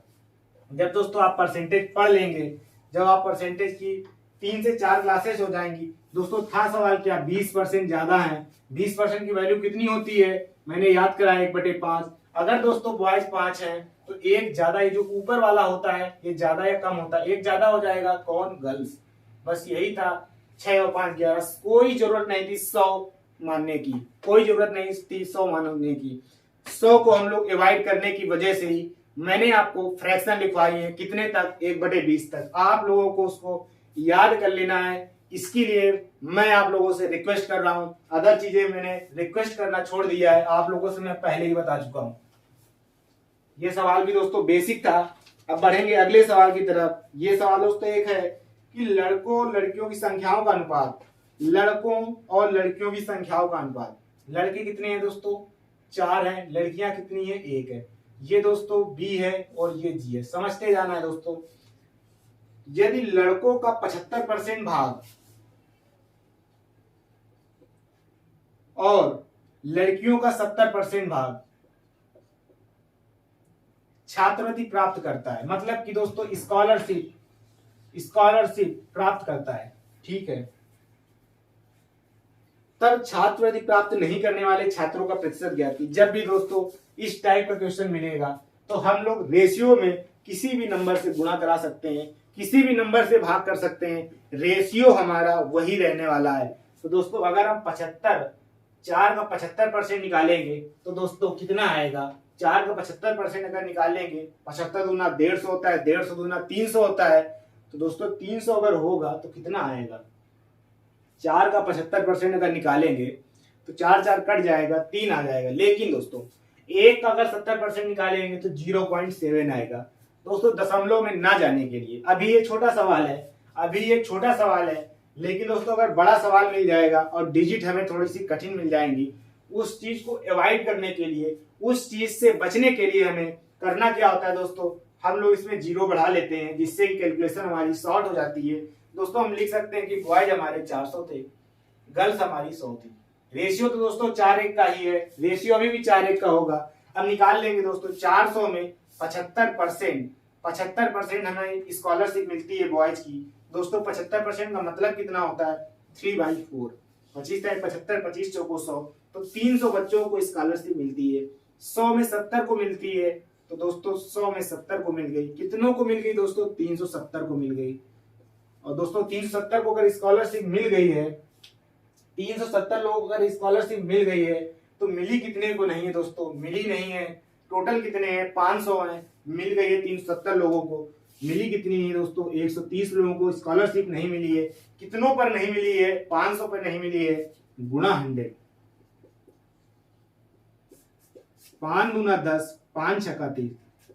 जब दोस्तों आप परसेंटेज पढ़ लेंगे, जब आप परसेंटेज की 3 से 4 क्लासेस हो जाएंगी, दोस्तों था सवाल क्या 20% ज्यादा है, 20% की वैल्यू कितनी होती है, मैंने याद करा 1/5। अगर दोस्तों बॉयज 5 है तो एक ज्यादा, ये जो ऊपर वाला होता है ये ज्यादा या कम होता है, एक ज्यादा हो जाएगा, कौन, गर्ल्स। बस यही था, 6 और 5 11, कोई जरूरत नहीं थी 100 मानने की, कोई जरूरत नहीं थी 100 मानने की। 100 को हम लोग अवॉइड करने की वजह से ही मैंने आपको फ्रैक्शन लिखवाई है, कितने तक, 1/20 तक। आप लोगों को उसको याद कर लेना है, इसके लिए मैं आप लोगों से रिक्वेस्ट कर रहा हूं। अदर चीजें मैंने रिक्वेस्ट करना छोड़ दिया है, आप लोगों से मैं पहले ही बता चुका हूं। ये सवाल भी दोस्तों बेसिक था। अब बढ़ेंगे अगले सवाल की तरफ। ये सवाल दोस्तों एक है कि लड़कों लड़कियों की संख्याओं का अनुपात, लड़कों और लड़कियों की संख्याओं का अनुपात, लड़के कितने हैं दोस्तों 4 हैं, लड़कियां कितनी है 1 है। ये दोस्तों बी है और ये जी है, समझते जाना है दोस्तों। यदि लड़कों का 75% भाग और लड़कियों का 70% भाग छात्रवृत्ति प्राप्त करता है, मतलब कि दोस्तों स्कॉलरशिप प्राप्त करता है, ठीक है, तब छात्रवृत्ति प्राप्त नहीं करने वाले छात्रों का प्रतिशत ज्ञात कीजिए। जब भी दोस्तों इस टाइप का क्वेश्चन मिलेगा तो हम लोग रेशियो में किसी भी नंबर से गुणा करा सकते हैं, किसी भी नंबर से भाग कर सकते हैं, रेशियो हमारा वही रहने वाला है। तो दोस्तों अगर हम 4 का 75% निकालेंगे तो दोस्तों कितना आएगा, 4 का 75% अगर निकालेंगे, 75 दूना 150 होता है, 150 दूना 300 होता है, तो दोस्तों 300 अगर होगा तो कितना आएगा, 4 का 75% अगर निकालेंगे तो 4 4 कट जाएगा, 3 आ जाएगा। लेकिन दोस्तों 1 का अगर 70% निकालेंगे तो 0.7 आएगा। दोस्तों दशमलव में ना जाने के लिए अभी ये छोटा सवाल है, अभी ये छोटा सवाल है, लेकिन दोस्तों अगर बड़ा सवाल मिल जाएगा और डिजिट हमें थोड़ी सी कठिन मिल जाएंगी, उस चीज को अवॉइड करने के लिए, उस चीज से बचने के लिए हमें करना क्या होता है दोस्तों, हम लोग इसमें 0 बढ़ा लेते हैं, जिससे कि कैलकुलेशन हमारी शॉर्ट हो जाती है। दोस्तों हम लिख सकते हैं कि बॉयज हमारे 400 थे, गर्ल्स हमारी 100 थी। रेशियो तो दोस्तों 4:1 का ही है, रेशियो अभी भी 4:1 का होगा। अब निकाल लेंगे दोस्तों 400 में 75% हमें स्कॉलरशिप मिलती है बॉयज की। दोस्तों 75% का मतलब कितना होता है 3/4, 25 75, 25 चौको 100, तो 300 बच्चों को स्कॉलरशिप मिलती है। 100 में 70 को मिलती है, तो दोस्तों 100 में 70 को मिल गई, कितनों को मिल गई दोस्तों 370 को मिल गई। और दोस्तों 370 को अगर स्कॉलरशिप मिल गई है, 370 लोगों को अगर स्कॉलरशिप मिल गई है, तो मिली कितने को नहीं है दोस्तों, मिली नहीं है। टोटल कितने हैं 500 हैं, मिल गई है 370 लोगों को, मिली कितनी है दोस्तों 130 लोगों को स्कॉलरशिप नहीं मिली है। कितनों पर नहीं मिली है, 500 पर नहीं मिली है, गुणा 100, 5 दूना 10, 5 छक्का 30,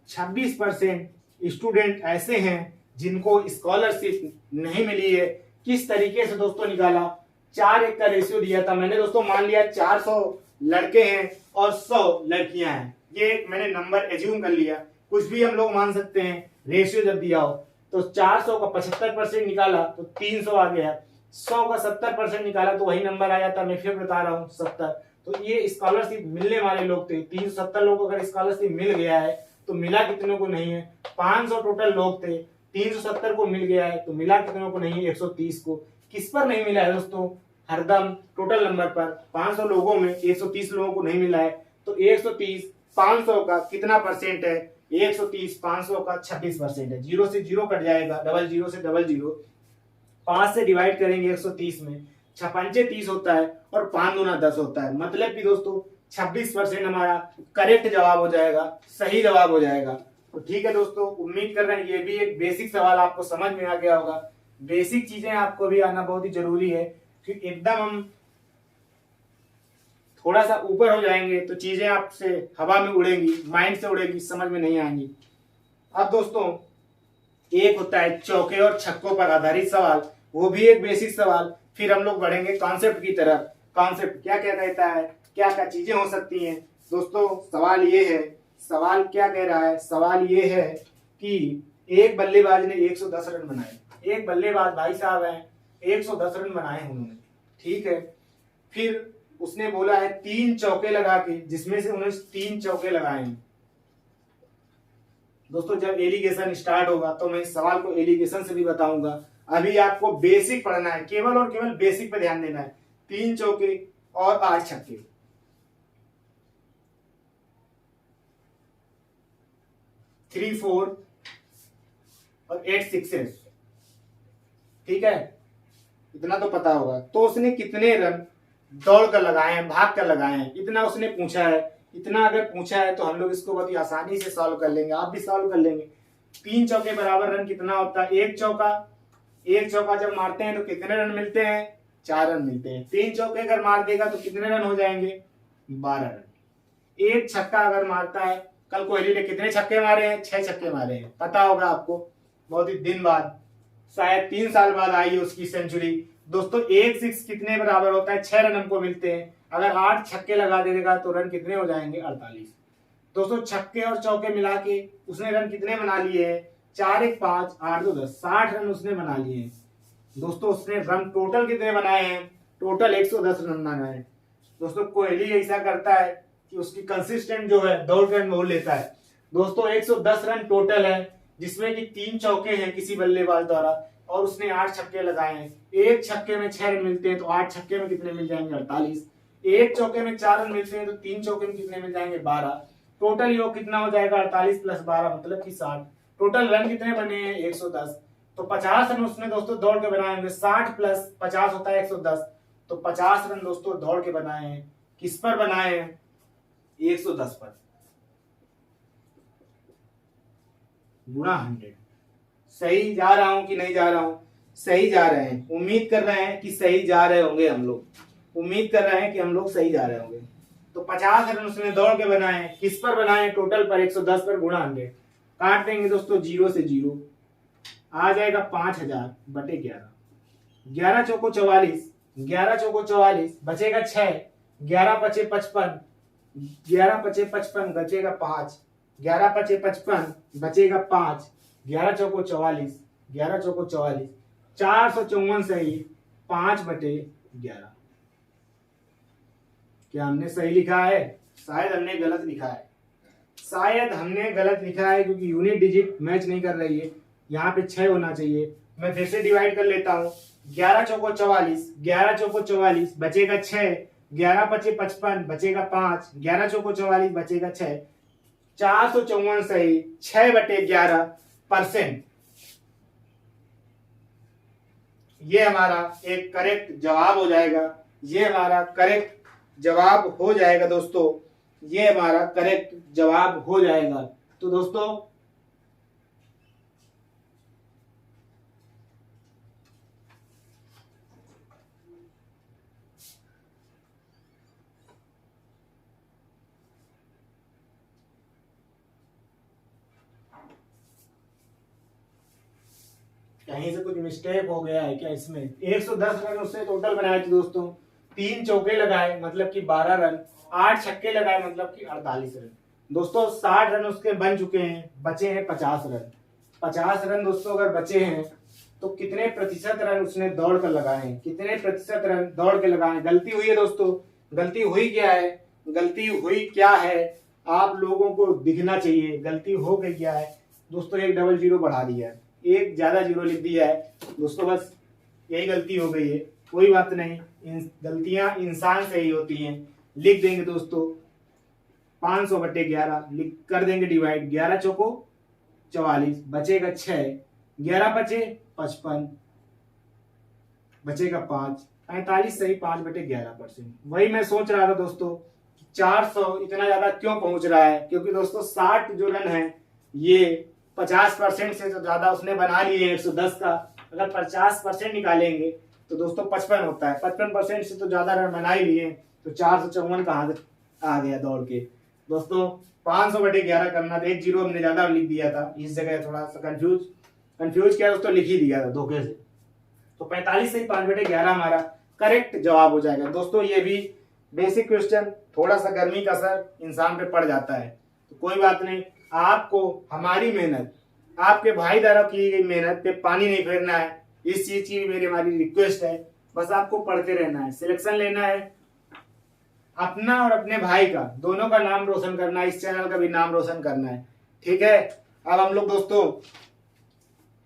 26% स्टूडेंट ऐसे हैं जिनको स्कॉलरशिप नहीं मिली है। किस तरीके से दोस्तों निकाला, 4:1 का रेशियो दिया था मैंने दोस्तों, मान लिया 400 लड़के हैं और 100 लड़कियां हैं, ये मैंने नंबर एज्यूम कर लिया, कुछ भी हम लोग मान सकते हैं रेशियो जब दिया हो। तो 400 का 75% निकाला तो 300 आ गया, 100 का 70% निकाला तो वही नंबर आ जाता, मैं फिर बता रहा हूँ 70। तो ये स्कॉलरशिप मिलने वाले लोग थे, 370 लोगों को अगर स्कॉलरशिप मिल गया है तो मिला कितनों को नहीं है, 500 टोटल लोग थे, 370 को मिल गया है तो मिला कितनों को नहीं है, 130 को। किस पर नहीं मिला है दोस्तों, हरदम टोटल नंबर पर। 500 लोगों में 130 लोगों को नहीं मिला है, तो 130 500 का कितना परसेंट है, 130 500 का 26% है। 0 से 0 कट जाएगा, 00 से 00, 5 से डिवाइड करेंगे 130 में, 6 30 होता है और 5 दूना 10 होता है, मतलब कि दोस्तों 26% हमारा करेक्ट जवाब हो जाएगा, सही जवाब हो जाएगा। तो ठीक है दोस्तों, उम्मीद कर रहे हैं ये भी एक बेसिक सवाल आपको समझ में आ गया होगा। बेसिक चीजें आपको भी आना बहुत ही जरूरी है, क्योंकि एकदम हम थोड़ा सा ऊपर हो जाएंगे तो चीजें आपसे हवा में उड़ेंगी, माइंड से उड़ेगी, समझ में नहीं आएंगी। अब दोस्तों एक होता है चौके और छक्कों पर आधारित सवाल, वो भी एक बेसिक सवाल। फिर हम लोग बढ़ेंगे कॉन्सेप्ट की तरफ। कॉन्सेप्ट क्या क्या कहता है, क्या क्या चीजें हो सकती हैं। दोस्तों सवाल ये है, सवाल क्या कह रहा है, सवाल ये है कि एक बल्लेबाज ने 110 रन बनाए। एक बल्लेबाज भाई साहब हैं, 110 रन बनाए उन्होंने, ठीक है। फिर उसने बोला है 3 चौके लगा के, जिसमें से उन्होंने 3 चौके लगाए हैं। दोस्तों जब एलिगेशन स्टार्ट होगा तो मैं इस सवाल को एलिगेशन से भी बताऊंगा। अभी आपको बेसिक पढ़ना है, केवल और केवल बेसिक पे ध्यान देना है। 3 चौके और 8 छक्के, 3 4 और 8 सिक्सेस, ठीक है, इतना तो पता होगा। तो उसने कितने रन दौड़ कर लगाए हैं, भाग कर लगाए हैं, इतना उसने पूछा है। इतना अगर पूछा है तो हम लोग इसको बहुत ही आसानी से सॉल्व कर लेंगे, आप भी सॉल्व कर लेंगे। 3 चौके बराबर रन कितना होता है, एक चौका जब मारते हैं तो कितने रन मिलते हैं, 4 रन मिलते हैं। 3 चौके अगर मार देगा तो कितने रन हो जाएंगे, 12 रन। एक छक्का अगर मारता है, कल कोहली ने कितने छक्के मारे हैं, 6 छक्के मारे हैं, पता होगा आपको। बहुत ही दिन बाद, शायद 3 साल बाद आई है उसकी सेंचुरी। दोस्तों एक 6 कितने बराबर होता है, 6 रन हमको मिलते हैं। अगर 8 छक्के लगा देगा तो रन कितने हो जाएंगे, 48। दोस्तों छक्के और चौके मिला के उसने रन कितने बना लिए हैं, 4 1 5 8 2 10, 60 रन उसने बना लिए हैं। दोस्तों उसने रन टोटल कितने बनाए हैं, टोटल 110 रन बनाए हैं। दोस्तों कोहली ऐसा करता है कि उसकी कंसिस्टेंट जो है दौड़ रन मोड़ लेता है। दोस्तों 110 रन टोटल है, जिसमें कि 3 चौके हैं किसी बल्लेबाज द्वारा, और उसने 8 छक्के लगाए हैं। एक छक्के में 6 रन मिलते हैं तो 8 छक्के में कितने मिल जाएंगे, 48। एक चौके में 4 रन मिलते हैं तो 3 चौके में कितने मिल जाएंगे, 12। टोटल योग कितना हो जाएगा, 48 + 12 मतलब कि 60। टोटल रन कितने बने हैं, 110। तो 50 रन उसने दोस्तों दौड़ के बनाए होंगे। 60 + 50 होता है 110, तो 50 रन दोस्तों दौड़ के बनाए हैं। किस पर बनाए हैं, 110 पर, गुणा 100। सही जा रहा हूं कि नहीं जा रहा हूं, सही जा रहे हैं। उम्मीद कर रहे हैं कि सही जा रहे होंगे हम लोग, उम्मीद कर रहे हैं कि हम लोग सही जा रहे होंगे। तो 50 रन उसने दौड़ के बनाए हैं। किस पर बनाए हैं, टोटल पर, 110 पर, गुणा 100। काट देंगे दोस्तों 0 से 0, आ जाएगा 5000/11। 11 चौको 44, 11 चौको 44, बचेगा 6, 11 पचे 55, 11 पचे 55, बचेगा 5, 11 पचे 55, बचेगा 5, 11 चौको 44, 11 चौको 44, 454 सही, 5/11। क्या हमने सही लिखा है, शायद हमने गलत लिखा है, शायद हमने गलत लिखा है, क्योंकि यूनिट डिजिट मैच नहीं कर रही है। यहाँ पे 6 होना चाहिए। मैं फिर से डिवाइड कर लेता हूँ। 11 चौको 44, 11 चौको 44, बचेगा 6, 11 पचे 55, बचेगा 5, 11 चौको 44, बचेगा 6, 454 सही, 6/11%। ये हमारा एक करेक्ट जवाब हो जाएगा। ये हमारा करेक्ट जवाब हो जाएगा दोस्तों, ये हमारा करेक्ट जवाब हो जाएगा। तो दोस्तों कहीं से कुछ मिस्टेक हो गया है क्या इसमें। 110 रन उसने टोटल बनाए थे दोस्तों, 3 चौके लगाए मतलब कि 12 रन, 8 छक्के लगाए मतलब कि 48 रन। दोस्तों 60 रन उसके बन चुके हैं, बचे हैं 50 रन। 50 रन दोस्तों अगर बचे हैं तो कितने प्रतिशत रन उसने दौड़ कर लगाए हैं, कितने प्रतिशत रन दौड़ के लगाए हैं। गलती हुई है दोस्तों, गलती हुई क्या है, गलती हुई क्या है, आप लोगों को दिखना चाहिए। गलती हो गई क्या है दोस्तों, एक डबल जीरो बढ़ा दिया है, एक ज्यादा जीरो लिख दिया है दोस्तों, बस यही गलती हो गई है। कोई बात नहीं, गलतियां इंसान से ही होती हैं। लिख देंगे दोस्तों 500/11, लिख कर देंगे डिवाइड। 11 चौको 44, बचेगा 6, 11 पचे 55, बचेगा 5, 45 सही, 5/11%। वही मैं सोच रहा था दोस्तों 400 इतना ज्यादा क्यों पहुंच रहा है, क्योंकि दोस्तों 60 जो रन है ये 50% से तो ज्यादा उसने बना लिए 110 का, अगर 50% निकालेंगे तो दोस्तों 55 होता है। 55% से तो ज्यादा रन बना ही लिए, तो 454 कहाँ आ गया दौड़ के दोस्तों। 500/11 करना था, 1-0 हमने ज्यादा लिख दिया था, इस जगह थोड़ा सा कंफ्यूज किया दोस्तों, लिख ही दिया था धोखे से। तो 45 से 5/11 हमारा करेक्ट जवाब हो जाएगा दोस्तों। ये भी बेसिक क्वेश्चन, थोड़ा सा गर्मी का असर इंसान पे पड़ जाता है, तो कोई बात नहीं। आपको हमारी मेहनत, आपके भाई द्वारा की गई मेहनत पे पानी नहीं फेरना है, इस चीज की मेरी हमारी रिक्वेस्ट है। बस आपको पढ़ते रहना है, सिलेक्शन लेना है, अपना और अपने भाई का दोनों का नाम रोशन करना है, इस चैनल का भी नाम रोशन करना है, ठीक है। अब हम लोग दोस्तों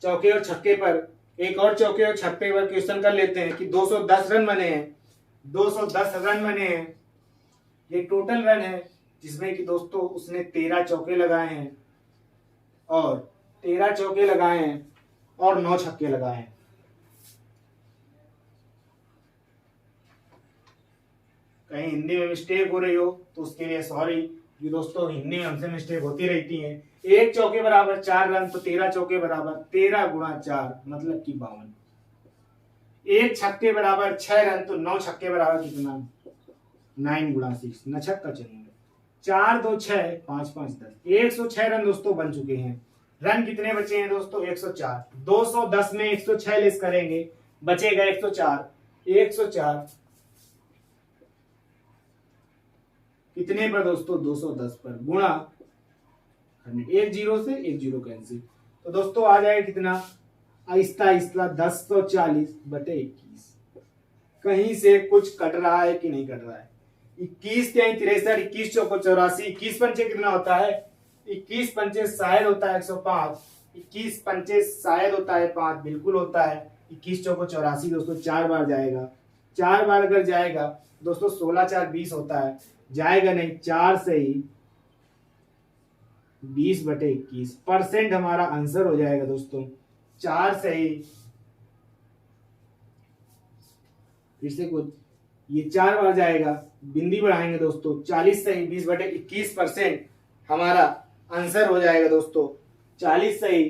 चौके और छक्के पर एक और चौके और छक्के पर क्वेश्चन कर लेते हैं कि 210 रन बने हैं, 210 रन बने हैं, ये टोटल रन है, जिसमें कि दोस्तों उसने 13 चौके लगाए हैं और 13 चौके लगाए हैं और 9 छक्के लगाए हैं। कहीं हिंदी में मिस्टेक हो रही हो तो उसके लिए सॉरी, ये दोस्तों हिंदी में हमसे मिस्टेक होती रहती है। एक चौके बराबर 4 रन, तो 13 चौके बराबर 13 गुणा 4 मतलब कि 52। एक छक्के बराबर 6 रन, तो 9 छक्के बराबर कितना, 9 गुणा 6, न छक्का चलेंगे, 4 2 6 5 5 10, 106 रन दोस्तों बन चुके हैं। रन कितने बचे हैं दोस्तों, 104। 210 में 106 लेस करेंगे, बचेगा 104। 104 कितने पर दोस्तों, 210 पर, गुणा 1 0 से 1 0 कैंसिल, तो दोस्तों आ जाएगा कितना, आहिस्ता आहिस्ता 1040/21। कहीं से कुछ कट रहा है कि नहीं कट रहा है। 21 क्या 63, 21 चौको 84, 21 पंचे कितना होता है, 21 पंचे शायद होता है 105, 21 पंचे शायद होता है 5, बिल्कुल होता है। 21 चौको 84 दोस्तों 4 बार जाएगा, 4 बार अगर जाएगा दोस्तों 16 4 20 होता है, जाएगा नहीं, 4 से ही 20/21 परसेंट हमारा आंसर हो जाएगा दोस्तों। 4 से ही, फिर से कुछ, ये 4 बार जाएगा, बिंदी बढ़ाएंगे दोस्तों, 40 से ही 20/21% हमारा आंसर हो जाएगा दोस्तों। 40 से ही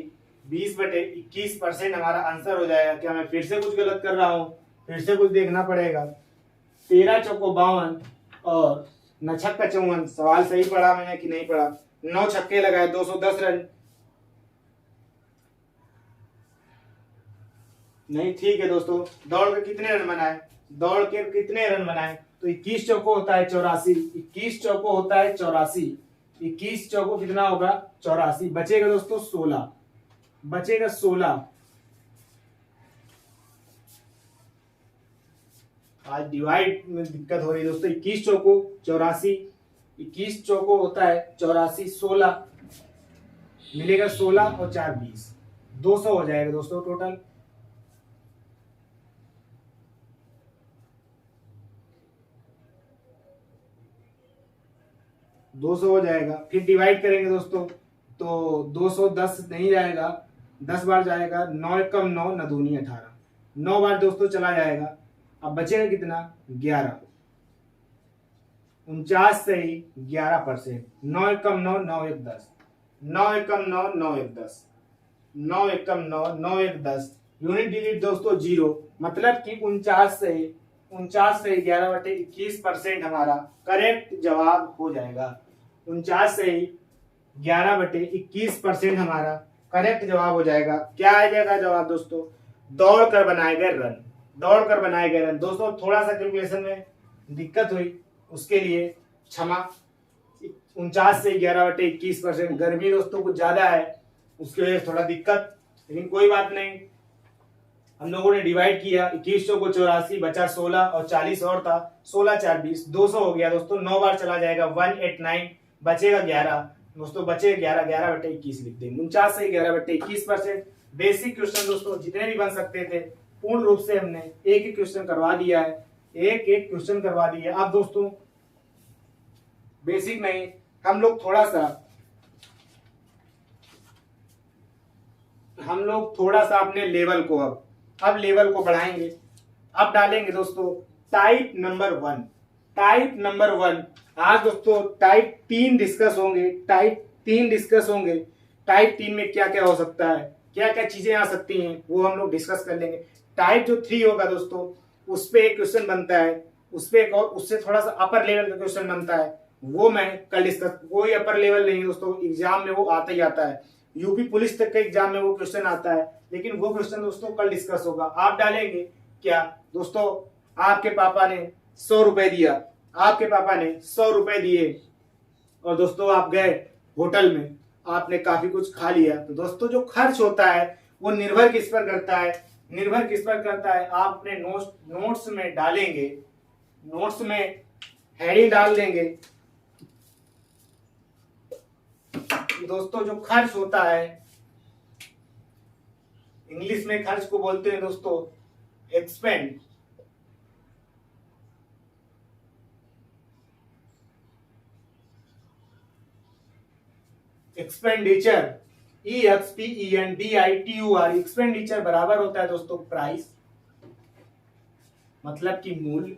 20/21% हमारा आंसर हो जाएगा। क्या मैं फिर से कुछ गलत कर रहा हूं, फिर से कुछ देखना पड़ेगा। 13 चौको 52 और न छक्का 54, सवाल सही पढ़ा मैंने कि नहीं पढ़ा। 9 छक्के लगाए, 210 रन, नहीं ठीक है दोस्तों। दौड़ के कितने रन बनाए, दौड़ के कितने रन बनाए, तो 21 चौको होता है 84, 21 चौको होता है 84, 21 चौको कितना होगा 84, बचेगा दोस्तों 16, बचेगा 16। आज डिवाइड में दिक्कत हो रही है दोस्तों। 21 चौको 84, 21 चौको होता है 84, 16 मिलेगा, 16 और 4 20, 200 हो जाएगा दोस्तों टोटल। दो सौ हो जाएगा, फिर डिवाइड करेंगे दोस्तों तो 210 नहीं जाएगा, 10 बार जाएगा, 9 एकम 9 न दूनी 18, 9 बार दोस्तों चला जाएगा। अब बचेगा कितना, 11, 49 से ही 11%, 9 एकम 9 9 1 10, 9 एकम 9 9 1 10, 9 एकम 9 9 1 10, यूनिट डिजिट दोस्तों 0, मतलब कि 49 से 11/21% हमारा करेक्ट जवाब हो जाएगा। 49 से 11/21% हमारा करेक्ट जवाब हो जाएगा। क्या आ जाएगा जवाब दोस्तों, दौड़ कर बनाए गए रन, दौड़ कर बनाए गए रन। दोस्तों थोड़ा सा कैलकुलेशन में दिक्कत हुई, उसके लिए क्षमा। 49 से 11/21%, गर्मी दोस्तों कुछ ज्यादा है, उसके वजह से थोड़ा दिक्कत, लेकिन कोई बात नहीं। हम लोगों ने डिवाइड किया, 21 को 84 बचा 16 और 40 और था, 16 4 20, 200 हो गया दोस्तों। 9 बार चला जाएगा, 189, बचेगा 11 दोस्तों, बचे 11, 11/21 लिख देंगे। 49 से 11/21%। बेसिक क्वेश्चन दोस्तों जितने भी बन सकते थे पूर्ण रूप से हमने एक एक क्वेश्चन करवा दिया है, एक एक क्वेश्चन करवा दिया। अब दोस्तों बेसिक नहीं, हम लोग थोड़ा सा अपने लेवल को अब लेवल को बढ़ाएंगे। अब डालेंगे दोस्तों टाइप नंबर 1, टाइप नंबर 1। आज दोस्तों टाइप 3 डिस्कस होंगे, टाइप 3 डिस्कस होंगे। टाइप 3 में क्या क्या हो सकता है, क्या क्या चीजें आ सकती हैं वो हम लोग डिस्कस कर लेंगे। टाइप जो 3 होगा दोस्तों, उस पे एक क्वेश्चन बनता है, उस पे एक और उससे थोड़ा सा अपर लेवल का क्वेश्चन बनता है, वो मैं कल डिस्कस। कोई अपर लेवल नहीं है दोस्तों, एग्जाम में वो आता ही आता है, यूपी पुलिस तक के एग्जाम में वो क्वेश्चन आता है, लेकिन वो क्वेश्चन दोस्तों कल डिस्कस होगा। आप डालेंगे क्या दोस्तों? आपके पापा ने 100 रुपए दिया, आपके पापा ने 100 रुपए दिए और दोस्तों आप गए होटल में, आपने काफी कुछ खा लिया, तो दोस्तों जो खर्च होता है वो निर्भर किस पर करता है? निर्भर किस पर करता है? आप अपने नोट्स में डालेंगे, नोट्स में हेडिंग डाल देंगे कि दोस्तों जो खर्च होता है, इंग्लिश में खर्च को बोलते हैं दोस्तों एक्सपेंड। एक्सपेंडिचर, EXPENDITUR, एक्सपेंडिचर बराबर होता है दोस्तों प्राइस, मतलब कि मूल्य,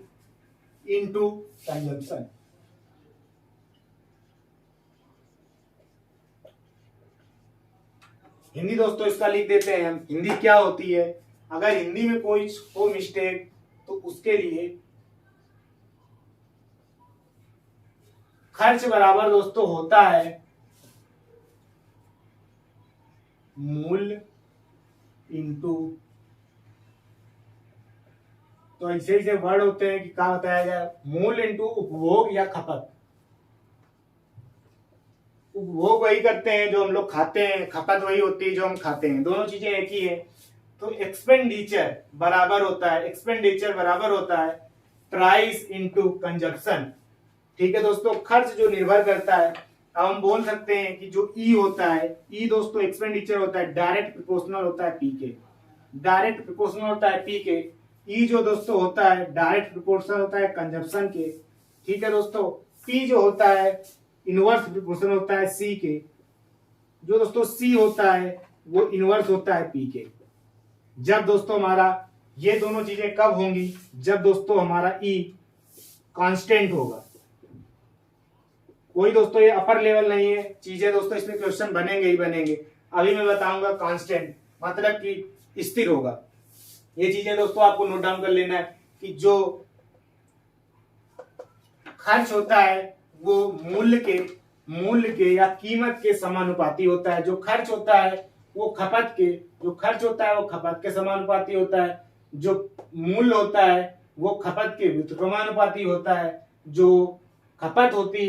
इनटू कंजम्पशन। हिंदी दोस्तों इसका लिख देते हैं हम। हिंदी क्या होती है? अगर हिंदी में कोई हो मिस्टेक तो उसके लिए खर्च बराबर दोस्तों होता है मूल्य इनटू, तो ऐसे ऐसे वर्ड होते हैं कि क्या बताया जाए, मूल्य इनटू उपभोग या खपत। उपभोग वही करते हैं जो हम लोग खाते हैं, खपत वही होती है जो हम खाते हैं, दोनों चीजें एक ही है। तो एक्सपेंडिचर बराबर होता है, एक्सपेंडिचर बराबर होता है प्राइस इनटू कंजप्शन। ठीक है दोस्तों, खर्च जो निर्भर करता है, अब हम बोल सकते हैं कि जो ई होता है, ई दोस्तों एक्सपेंडिचर होता है डायरेक्ट प्रोपोर्शनल होता है पी के, डायरेक्ट प्रोपोर्शनल होता है पी के। ई जो दोस्तों होता है डायरेक्ट प्रोपोर्शनल होता है कंजप्शन के। ठीक है दोस्तों, पी जो होता है इनवर्स प्रोपोर्शनल होता है सी के। जो दोस्तों सी होता है वो इनवर्स होता है पी के। जब दोस्तों हमारा ये दोनों चीजें कब होंगी? जब दोस्तों हमारा ई कांस्टेंट होगा। कोई दोस्तों ये अपर लेवल नहीं है चीजें दोस्तों, इसमें क्वेश्चन बनेंगे ही बनेंगे। अभी मैं बताऊंगा कांस्टेंट मतलब कि स्थिर होगा। ये चीजें दोस्तों आपको नोट डाउन कर लेना है कि जो खर्च होता है वो मूल्य के या कीमत के समानुपाती होता है। जो खर्च होता है वो खपत के, जो खर्च होता है वो खपत के समानुपाती होता है। जो मूल्य होता है वो खपत के व्युत्क्रमानुपाती होता है। जो खपत होती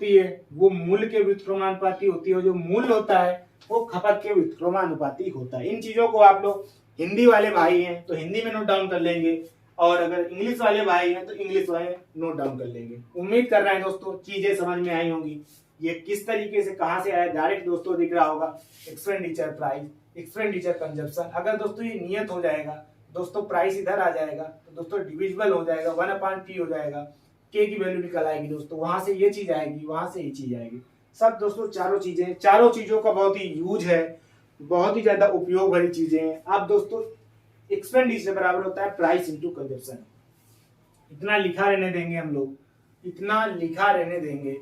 है वो मूल्य के व्युत्क्रमानुपाती होती है, और जो मूल्य होता है वो खपत के व्युत्क्रमानुपाती होता है। इन चीजों को आप लोग हिंदी वाले भाई हैं तो हिंदी में नोट डाउन कर लेंगे, और अगर इंग्लिश वाले भाई हैं तो इंग्लिश वाले नोट डाउन कर लेंगे। उम्मीद कर रहे हैं दोस्तों चीजें समझ में आई होंगी। ये किस तरीके से कहां से आया डायरेक्ट दोस्तों दिख रहा होगा, एक्सपेंडिचर प्राइस, एक्सपेंडिचर कंजप्शन। अगर दोस्तों ये नियत हो जाएगा दोस्तों, प्राइस इधर आ जाएगा तो दोस्तों डिविजिबल हो जाएगा, 1/T हो जाएगा, के की वैल्यू निकल आएगी दोस्तों, वहां से ये चीज आएगी, वहां से ये चीज आएगी। सब दोस्तों चारों चीजों का बहुत ही यूज है, बहुत ही ज्यादा उपयोग वाली चीजें हैं। अब दोस्तों एक्सपेंडिचर बराबर होता है प्राइस इनटू कंजप्शन। इतना लिखा रहने देंगे हम लोग, इतना लिखा रहने देंगे।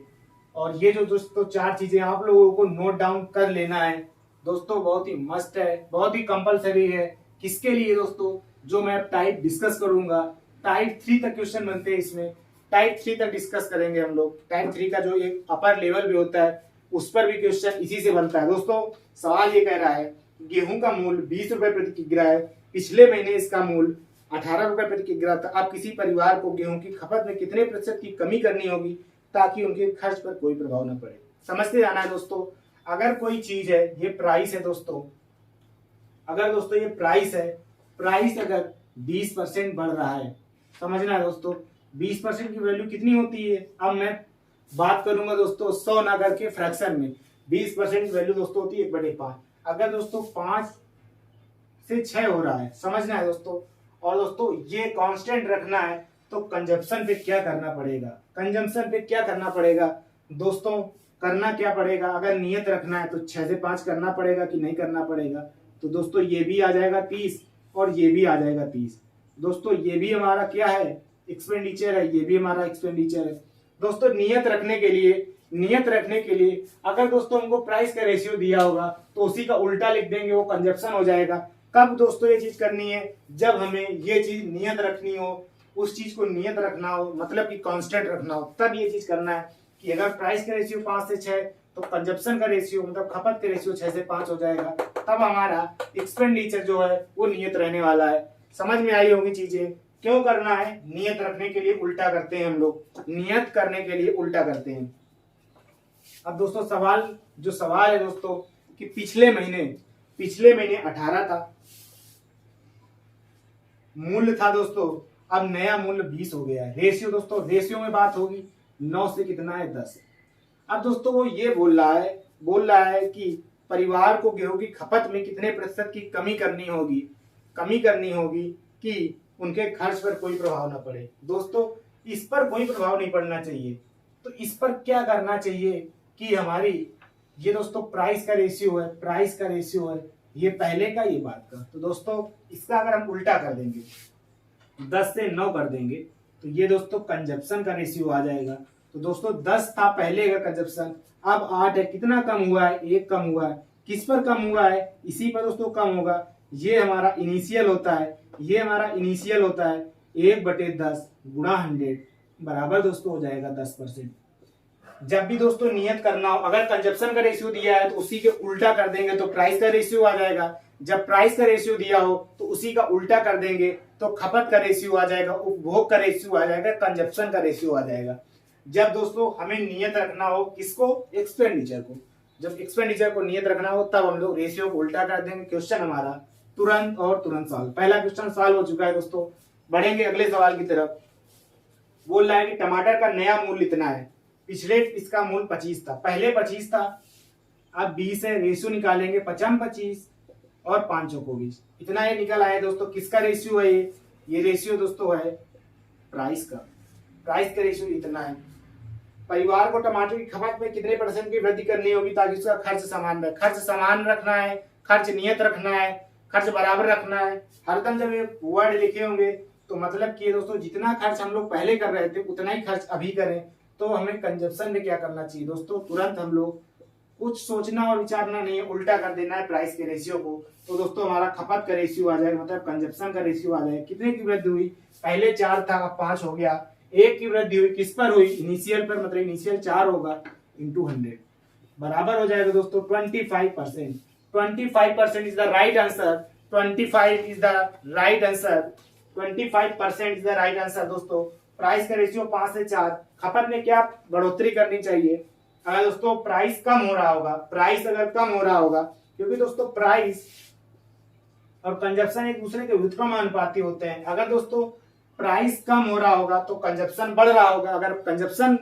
और ये जो दोस्तों चार चीजें आप लोगों को नोट डाउन कर लेना है दोस्तों, बहुत ही मस्त है, बहुत ही कंपलसरी है। किसके लिए दोस्तों? जो मैं टाइप डिस्कस करूंगा, टाइप 3 तक क्वेश्चन बनते हैं इसमें, टाइप 3 तक डिस्कस करेंगे हम लोग। टाइप 3 का जो एक अपर लेवल भी होता है उस पर भी क्वेश्चन इसी से बनता है दोस्तों। सवाल ये कह रहा है गेहूं का मूल्य 20 रुपए प्रति किग्रा है, पिछले महीने इसका मूल्य 18 रुपए प्रति किग्रा था। अब किसी परिवार को गेहूं की खपत में कितने प्रतिशत की कमी करनी होगी ताकि उनके खर्च पर कोई प्रभाव न पड़े? समझते जाना है दोस्तों। अगर कोई चीज है, ये प्राइस है दोस्तों, अगर दोस्तों ये प्राइस है, प्राइस अगर 20% बढ़ रहा है, समझना है दोस्तों 20% की वैल्यू कितनी होती है? अब मैं बात करूंगा दोस्तों 100 ना करके फ्रैक्शन में। 20% की वैल्यू दोस्तों होती है 1/5। अगर दोस्तों 5 से 6 हो रहा है, समझना है दोस्तों। और दोस्तों ये कांस्टेंट रखना है तो कंजप्शन पे क्या करना पड़ेगा? कंजम्पशन पे क्या करना पड़ेगा दोस्तों? करना क्या पड़ेगा? अगर नियत रखना है तो 6 से 5 करना पड़ेगा कि नहीं करना पड़ेगा? तो दोस्तों ये भी आ जाएगा 30 और ये भी आ जाएगा 30। दोस्तों ये भी हमारा क्या है? एक्सपेंडिचर है, ये भी हमारा एक्सपेंडिचर है। दोस्तों नियत रखने के लिए नियत रखने के लिए अगर दोस्तों हमको प्राइस का रेशियो दिया होगा तो उसी का उल्टा लिख देंगे, वो कंजप्शन हो जाएगा। कब दोस्तों ये चीज करनी है, जब हमें ये चीज नियत रखनी हो, उस चीज को नियत रखना हो, मतलब कि कांस्टेंट रखना हो, तब ये चीज करना है कि अगर प्राइस का रेशियो 5 से 6 तो कंजप्शन का रेशियो मतलब खपत का रेशियो 6 से 5 हो जाएगा। तब हमारा एक्सपेंडिचर जो है वो नियत रहने वाला है। समझ में आई होगी चीजें। क्यों करना है, नियत रखने के लिए उल्टा करते हैं हम लोग, नियत करने के लिए उल्टा करते हैं। अब दोस्तों सवाल है दोस्तों कि पिछले महीने 18 था, मूल्य था दोस्तों, अब नया मूल्य 20 हो गया है। रेशियो दोस्तों, रेशियो में बात होगी 9 से कितना है 10। अब दोस्तों वो ये बोल रहा है कि परिवार को गेहूं की खपत में कितने प्रतिशत की कमी करनी होगी कि उनके खर्च पर कोई प्रभाव ना पड़े। दोस्तों इस पर कोई प्रभाव नहीं पड़ना चाहिए, तो इस पर क्या करना चाहिए कि हमारी ये दोस्तों प्राइस का रेशियो है, ये पहले का ये बात का। तो दोस्तों इसका अगर हम उल्टा कर देंगे, 10 से 9 कर देंगे, तो ये दोस्तों कंजप्शन का रेशियो आ जाएगा। तो दोस्तों 10 था पहले का कंजप्शन, अब 8 है। कितना कम हुआ है, 1 कम हुआ है। किस पर कम हुआ है, इसी पर दोस्तों कम होगा। ये हमारा इनिशियल होता है, 1/10 गुणा 100 बराबर दोस्तों हो जाएगा 10%। जब भी दोस्तों नियत करना हो, अगर कंजप्शन का रेशियो दिया है तो उसी के उल्टा कर देंगे तो प्राइस का रेशियो आ जाएगा। जब प्राइस का रेशियो दिया हो तो उसी का उल्टा कर देंगे तो खपत का रेशियो आ जाएगा, उपभोग का रेशियो आ जाएगा, कंजप्शन का रेशियो आ जाएगा। जब दोस्तों हमें नियत रखना हो किसको, एक्सपेंडिचर को, जब एक्सपेंडिचर को नियत रखना हो तब हम लोग रेशियो को उल्टा कर देंगे। क्वेश्चन हमारा तुरंत सॉल्व। पहला क्वेश्चन सॉल्व हो चुका है दोस्तों। बढ़ेंगे अगले सवाल की तरफ। बोल रहा है कि टमाटर का नया मूल्य इतना है, पिछले इसका मूल्य 25 था, पहले 25 था, अब 20 है। रेशियो निकालेंगे 25 और 5 को 20, इतना ये निकल आया दोस्तों। किसका रेशियो है ये रेशियो दोस्तों है प्राइस का रेशियो इतना है। परिवार को टमाटर की खपत में कितने % की वृद्धि करनी होगी ताकि उसका खर्च समान रहे। खर्च समान रखना है, खर्च नियत रखना है, खर्च बराबर रखना है। हरदम जब ये वर्ड लिखे होंगे तो मतलब कि दोस्तों जितना खर्च हम लोग पहले कर रहे थे उतना ही खर्च अभी करें। तो हमें कंजप्शन में क्या करना चाहिए दोस्तों, तुरंत हम लोग कुछ सोचना और विचारना नहीं है, उल्टा कर देना है प्राइस के रेशियो को। तो दोस्तों हमारा खपत का रेशियो आ जाएगा, मतलब कंजप्शन का रेशियो आ जाएगा। कितने की वृद्धि हुई, पहले 4 था अब 5 हो गया। 1 की वृद्धि हुई किस पर हुई, इनिशियल पर, मतलब इनिशियल 4 होगा इंटू 100 बराबर हो जाएगा दोस्तों 25%। 25% is the right answer. 25 is the right answer. 25% is the right answer दोस्तों। प्राइस का रेशियो 5 से 4। खपत में क्या बढ़ोतरी करनी चाहिए, अगर दोस्तों प्राइस कम हो रहा होगा, प्राइस अगर कम हो रहा होगा, क्योंकि दोस्तों प्राइस और कंजप्शन एक दूसरे के व्युत्क्रमानुपाती होते हैं। अगर दोस्तों प्राइस कम हो रहा होगा तो कंजप्शन बढ़ रहा होगा, अगर कंजप्शन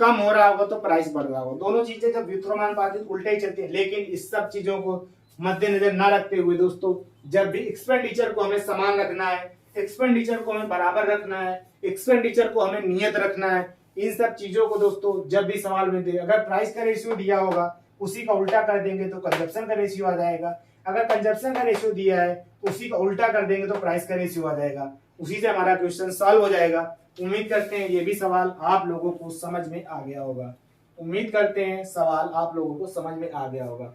कम हो रहा होगा तो प्राइस बढ़ रहा होगा। दोनों चीजें जब व्युत्क्रमानुपाती उल्टे ही चलती है। लेकिन इस सब चीजों को मद्देनजर न रखते हुए दोस्तों जब भी एक्सपेंडिचर को हमें समान रखना है, एक्सपेंडिचर को हमें बराबर रखना है, एक्सपेंडिचर को हमें नियत रखना है। इन सब चीजों को दोस्तों जब भी सवाल में दे, अगर प्राइस का रेशियो दिया होगा उसी का उल्टा कर देंगे तो कंजप्शन का रेशियो आ जाएगा। अगर कंजप्शन का रेशियो दिया है उसी का उल्टा कर देंगे तो प्राइस का रेशियो आ जाएगा। उसी से हमारा क्वेश्चन सॉल्व हो जाएगा। उम्मीद करते हैं ये भी सवाल आप लोगों को समझ में आ गया होगा। उम्मीद करते हैं सवाल आप लोगों को समझ में आ गया होगा।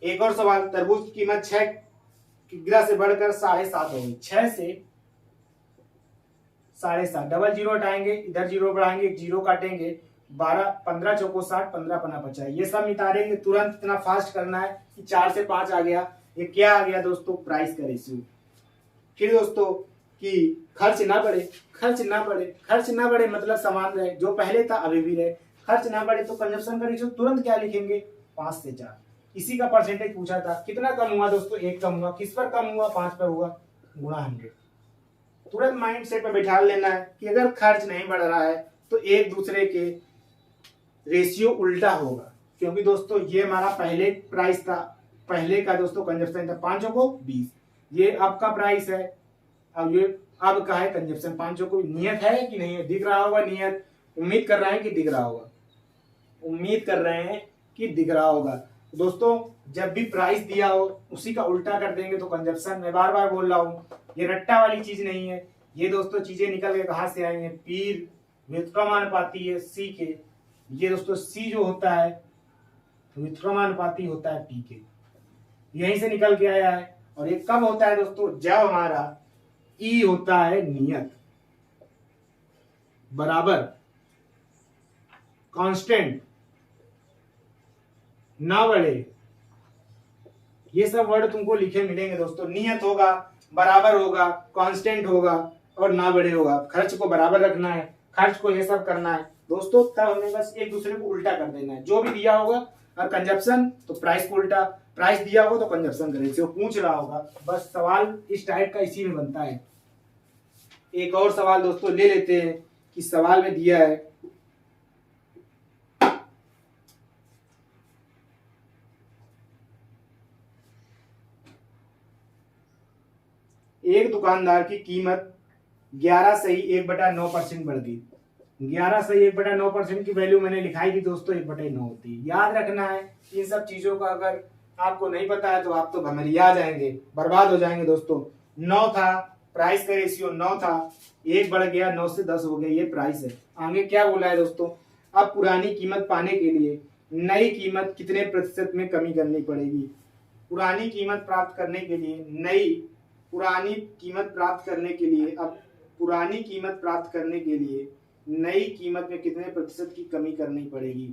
एक और सवाल, तरबूज की कीमत 6 किग्रा से बढ़कर 7.5 होगी। 6 से 7.5, डबल जीरो हटाएंगे, इधर जीरो बढ़ाएंगे, एक जीरो काटेंगे, 12 15 चौको 60, 15 पना 50। ये सब निकालेंगे, तुरंत इतना फास्ट करना है कि 4 से 5 आ गया। ये क्या आ गया दोस्तों, प्राइस का रेशियो। फिर दोस्तों कि खर्च ना बढ़े मतलब समान रहे, जो पहले था अभी भी रहे। खर्च ना बढ़े तो कंजप्शन का रेशियो तुरंत क्या लिखेंगे, 5 से 4। इसी का परसेंटेज पूछा था। कितना कम हुआ दोस्तों, 1 कम हुआ। किस पर कम हुआ, 5 पर हुआ, गुणा 100। तुरंत माइंड सेट में बैठा लेना है कि अगर खर्च नहीं बढ़ रहा है तो एक दूसरे के रेशियो उल्टा होगा। क्योंकि दोस्तों ये हमारा पहले प्राइस था, पहले का दोस्तों कंजप्शन था 5 को 20, ये अब का प्राइस है, अब ये अब का है कंजप्शन 5 को। नियत है कि नहीं है, दिख रहा होगा नियत। उम्मीद कर रहे हैं कि दिख रहा होगा। दोस्तों जब भी प्राइस दिया हो उसी का उल्टा कर देंगे तो कंजप्शन। मैं बार बार बोल रहा हूँ, ये रट्टा वाली चीज नहीं है। ये दोस्तों चीजें निकल के कहाँ से आई हैं, पीर व्युत्क्रमानुपाती है सी के, ये दोस्तों सी जो होता है व्युत्क्रमानुपाती होता है पी के, यहीं से निकल के आया है। और ये कब होता है दोस्तों, जब हमारा ई होता है नियत बराबर कांस्टेंट ना बढ़े। ये सब वर्ड तुमको लिखे मिलेंगे दोस्तों। नियत होगा, बराबर होगा, कांस्टेंट होगा और ना बढ़े होगा। खर्च को बराबर रखना है, खर्च को ये सब करना है दोस्तों। तब हमें बस एक दूसरे को उल्टा कर देना है। जो भी दिया होगा और कंजप्शन तो प्राइस को उल्टा, प्राइस दिया होगा तो कंजप्शन करें। वो पूछ रहा होगा, बस सवाल इस टाइप का इसी में बनता है। एक और सवाल दोस्तों ले लेते हैं कि सवाल में दिया है एक दुकानदार की कीमत 11 सही 1/9% बढ़ गई। 11 सही 1/9% की वैल्यू मैंने लिखाई थी दोस्तों, 1/9 होती है। याद रखना है इन सब चीजों का। अगर आपको नहीं पता है तो आप तो भमरिया जाएंगे, बर्बाद हो जाएंगे दोस्तों। 9 था, प्राइस का रेशियो 9 था, 1 बढ़ गया, 9 से 10 हो गया, ये प्राइस है। आगे क्या बोला है दोस्तों, अब पुरानी कीमत पाने के लिए नई कीमत कितने प्रतिशत में कमी करनी पड़ेगी। पुरानी कीमत प्राप्त करने के लिए पुरानी कीमत प्राप्त करने के लिए अब पुरानी कीमत प्राप्त करने के लिए नई कीमत में कितने प्रतिशत की कमी करनी पड़ेगी।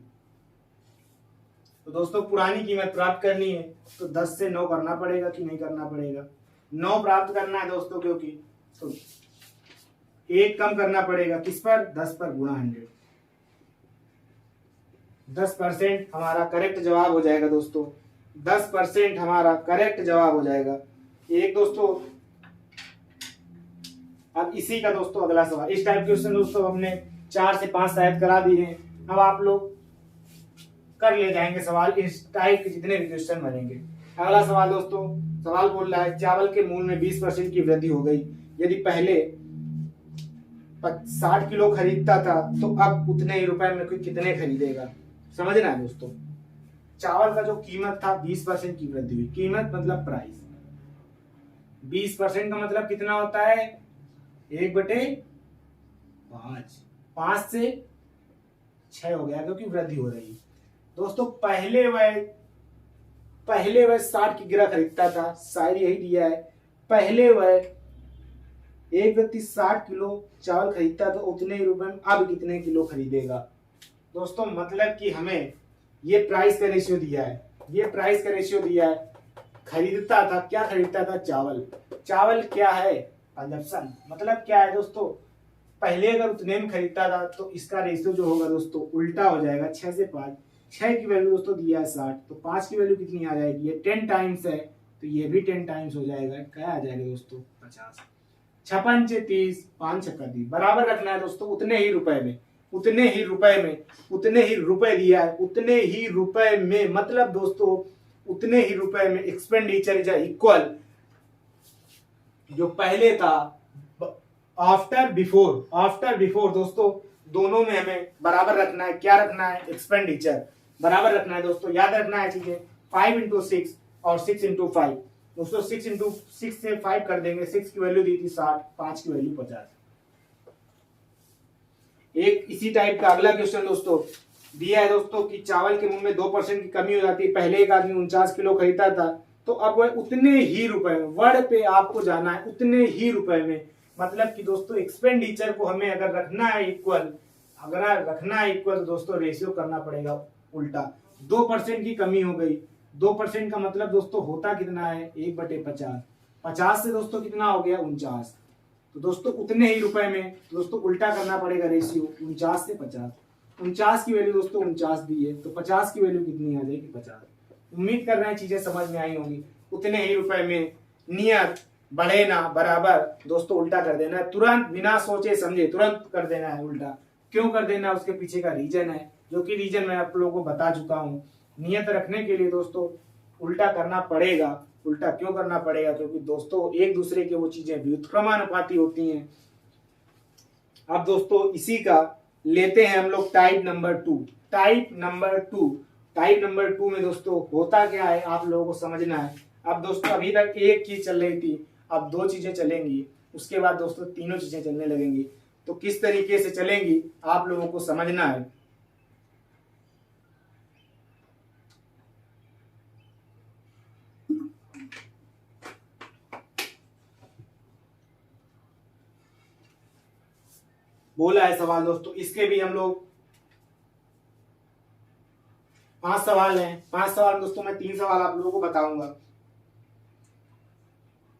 तो दोस्तों पुरानी कीमत प्राप्त करनी है तो 10 से 9 करना पड़ेगा कि नहीं करना पड़ेगा। 9 प्राप्त करना है दोस्तों, क्योंकि तो 1 कम करना पड़ेगा किस पर, 10 पर गुणा 100। 10% हमारा करेक्ट जवाब हो जाएगा दोस्तों। 10% हमारा करेक्ट जवाब हो जाएगा। एक दोस्तों अब इसी का दोस्तों अगला सवाल, इस टाइप क्वेश्चन दोस्तों हमने 4 से 5 शायद करा दिए हैं। अब आप लोग कर ले जाएंगे सवाल, इस टाइप के जितने भी क्वेश्चन बनेंगे। अगला सवाल दोस्तों, सवाल बोल रहा है चावल के मूल्य में 20% की वृद्धि हो गई। यदि पहले 60 किलो खरीदता था तो अब उतने ही रुपए में कितने खरीदेगा। समझना है दोस्तों, चावल का जो कीमत था 20% की वृद्धि हुई। कीमत मतलब प्राइस, 20% का मतलब कितना होता है, 1/5, 5 से 6 हो गया क्योंकि वृद्धि हो रही है दोस्तों। पहले वह 60 की गिरा खरीदता था, शायद यही दिया है। पहले वह एक व्यक्ति 60 किलो चावल खरीदता तो उतने ही रुपए में अब कितने किलो खरीदेगा। दोस्तों मतलब कि हमें ये प्राइस का रेशियो दिया है, ये प्राइस का रेशियो दिया है। खरीदता था, क्या खरीदता था, चावल। चावल क्या है, कंजप्शन। मतलब क्या है दोस्तों, पहले अगर उतने में खरीदता था तो इसका रेशियो जो होगा दोस्तों उल्टा हो जाएगा, 6 से 5। 6 की वैल्यू दोस्तों दिया है 60, तो 5 की वैल्यू कितनी आ जाएगी, ये 10 टाइम्स है तो ये भी 10 टाइम्स हो जाएगा। क्या आ जाएगा दोस्तों, 50। 56 से 30, 5 छक्का 30, बराबर रखना है दोस्तों। उतने ही रुपए में, उतने ही रुपए में, उतने ही रुपए दिया है, उतने ही रुपए में, मतलब दोस्तों उतने ही रुपए में। एक्सपेंडिचर इज इक्वल, जो पहले था आफ्टर बिफोर दोस्तों दोनों में हमें बराबर रखना है। क्या रखना है, एक्सपेंडिचर बराबर रखना है दोस्तों। याद रखना है चीजें, 5 into 6 और 6 into 5 दोस्तों। 6 into 6 से 5 कर देंगे। 6 की वैल्यू दी थी 60, 5 की वैल्यू 50। एक इसी टाइप का अगला क्वेश्चन दोस्तों दिया है दोस्तों कि चावल के मूल्य में 2% की कमी हो जाती है। पहले एक आदमी 49 किलो खरीदता था तो अब वह उतने ही रुपए में, वर्ड पे आपको जाना है, उतने ही रुपए में। मतलब कि दोस्तों एक्सपेंडिचर को हमें अगर रखना है इक्वल, तो दोस्तों रेशियो करना पड़ेगा उल्टा। 2% की कमी हो गई, 2% का मतलब दोस्तों होता कितना है, 1/50। 50 से दोस्तों कितना हो गया, 49। तो दोस्तों उतने ही रुपए में, तो दोस्तों उल्टा करना पड़ेगा रेशियो, 49 से 50। 49 की वैल्यू दोस्तों 49 दी है तो 50 की वैल्यू कितनी आ जाएगी, 50। उम्मीद कर रहे हैं चीजें समझ में आई होंगी। उतने ही रुपए में, नियत बढ़े ना बराबर दोस्तों उल्टा कर देना है। तुरंत बिना सोचे समझे तुरंत कर देना है उल्टा। क्यों कर देना है, उसके पीछे का रीजन है, जो कि रीजन मैं आप लोगों को बता चुका हूँ। नियत रखने के लिए दोस्तों उल्टा करना पड़ेगा। उल्टा क्यों करना पड़ेगा, क्योंकि दोस्तों एक दूसरे के वो चीजें व्युत्क्रमानुपाती होती हैं। अब दोस्तों इसी का लेते हैं हम लोग टाइप नंबर 2। टाइप नंबर 2 में दोस्तों होता क्या है आप लोगों को समझना है। अब दोस्तों अभी तक एक चीज चल रही थी, अब 2 चीजें चलेंगी, उसके बाद दोस्तों तीनों चीजें चलने लगेंगी। तो किस तरीके से चलेंगी आप लोगों को समझना है। बोला है सवाल दोस्तों, इसके भी हम लोग 5 सवाल हैं। 5 सवाल दोस्तों, मैं 3 सवाल आप लोगों को बताऊंगा।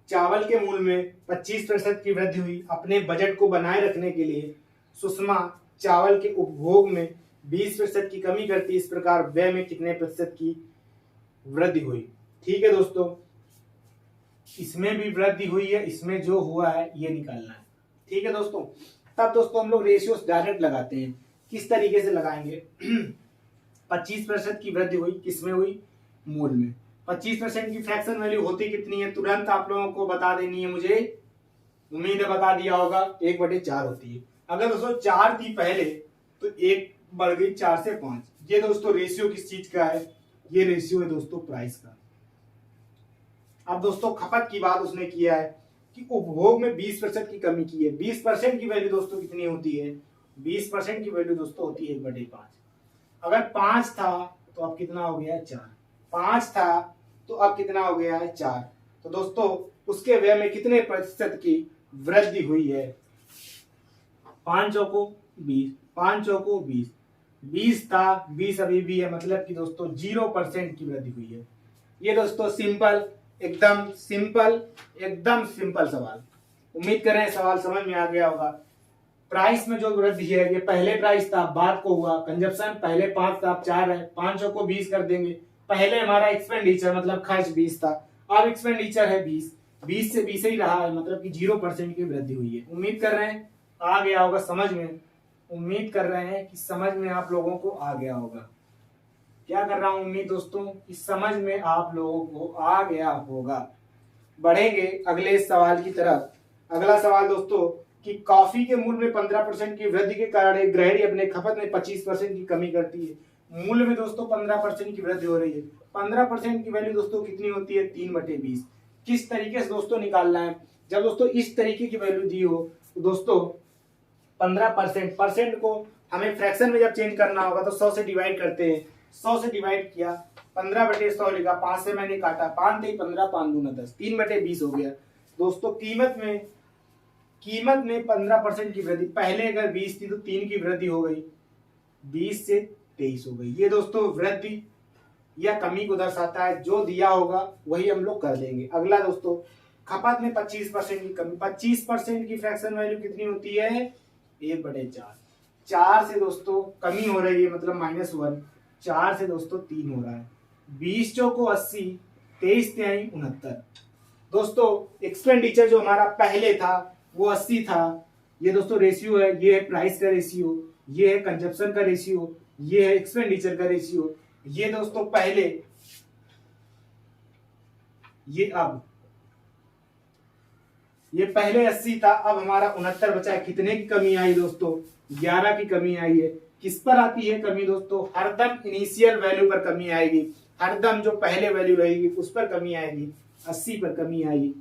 चावल के मूल्य में 25% की वृद्धि हुई। अपने बजट को बनाए रखने के लिए सुषमा चावल के उपभोग में 20% की कमी करती, इस प्रकार व्यय में कितने प्रतिशत की वृद्धि हुई। ठीक है दोस्तों, इसमें भी वृद्धि हुई है, इसमें जो हुआ है ये निकालना है। ठीक है दोस्तों, तब दोस्तों हम लोग रेशियोस डायरेक्ट लगाते हैं। किस तरीके से लगाएंगे 25% की वृद्धि हुई, किसमें हुई? मूल में। 25% की फ्रैक्शन वैल्यू होती कितनी है? तुरंत आप लोगों को बता देनी है, मुझे उम्मीद है बता दिया होगा। 1/4 होती है। अगर दोस्तों 4 थी पहले तो 1 बढ़ गई 4 से 5। ये दोस्तों रेशियो किस चीज का है? ये रेशियो है दोस्तों प्राइस का। अब दोस्तों खपत की बात उसने किया है कि उपभोग में 20% की कमी की है। 20% की वैल्यू दोस्तों कितनी होती है? 20% की वैल्यू दोस्तों होती है 1/5। अगर 5 था तो अब कितना हो गया है? 4। 5 था तो अब कितना हो गया है? 4। तो दोस्तों उसके व्यय में कितने प्रतिशत की वृद्धि हुई है? 5 चौको 20, 5 चौको 20, 20 था, 20 अभी भी है, मतलब कि दोस्तों 0% की वृद्धि हुई है। ये दोस्तों सिंपल, एकदम सिंपल सवाल। उम्मीद कर रहे हैं सवाल समझ में आ गया होगा। प्राइस में जो वृद्धि है, ये पहले प्राइस था, बाद को हुआ कंजप्शन, पहले 5 था, अब 4 है। 5 को 20 कर देंगे। पहले हमारा एक्सपेंडिचर मतलब खर्च 20 था, अब एक्सपेंडिचर है 20, 20 से 20 ही रहा है, मतलब कि 0% की वृद्धि हुई है। उम्मीद कर रहे हैं आ गया होगा समझ में। उम्मीद कर रहे हैं कि समझ में आप लोगों को आ गया होगा। क्या कर रहा हूं उम्मीद दोस्तों कि समझ में आप लोगों को आ गया होगा। बढ़ेंगे अगले सवाल की तरफ। अगला सवाल दोस्तों कि कॉफी के मूल्य में 15% की वृद्धि के कारण एक गृहिणी अपने खपत में 25% की कमी करती है। मूल्य में दोस्तों 15% की वृद्धि हो रही है। 15% की वैल्यू दोस्तों कितनी होती है? 3/20। किस तरीके से दोस्तों निकालना है? जब दोस्तों इस तरीके की वैल्यू दी हो तो दोस्तों 15% को हमें फ्रैक्शन में जब चेंज करना होगा तो 100 से डिवाइड करते हैं। 100 से डिवाइड किया, 15/100 लिखा, 5 से मैंने काटा, 5 3 15, 5 दूना 10, 3/20 हो गया। दोस्तों कीमत में 15% की वृद्धि, पहले अगर 20 थी तो 3 की वृद्धि हो गई, 20 से 23 हो गई। ये दोस्तों वृद्धि या कमी को दर्शाता है। जो दिया होगा वही हम लोग कर देंगे। अगला दोस्तों खपत में 25% की कमी। 25% की फ्रैक्शन वैल्यू कितनी होती है? 1/4। 4 से दोस्तों कमी हो रही है, मतलब -1। 4 से दोस्तों 3 हो रहा है। 20 चौको 80, 23 तिहाई 69। दोस्तों एक्सपेंडिचर जो हमारा पहले था वो 80 था। ये दोस्तों रेशियो है, ये है प्राइस का रेशियो, ये है कंजप्शन का रेशियो, ये है एक्सपेंडिचर का रेशियो। ये दोस्तों पहले, ये पहले 80 था, अब हमारा 69 बचा है। कितने की कमी आई दोस्तों? 11 की कमी आई है। किस पर आती है कमी दोस्तों? हरदम इनिशियल वैल्यू पर कमी आएगी, हरदम जो पहले वैल्यू रहेगी उस पर कमी आएगी। 80 पर कमी आई,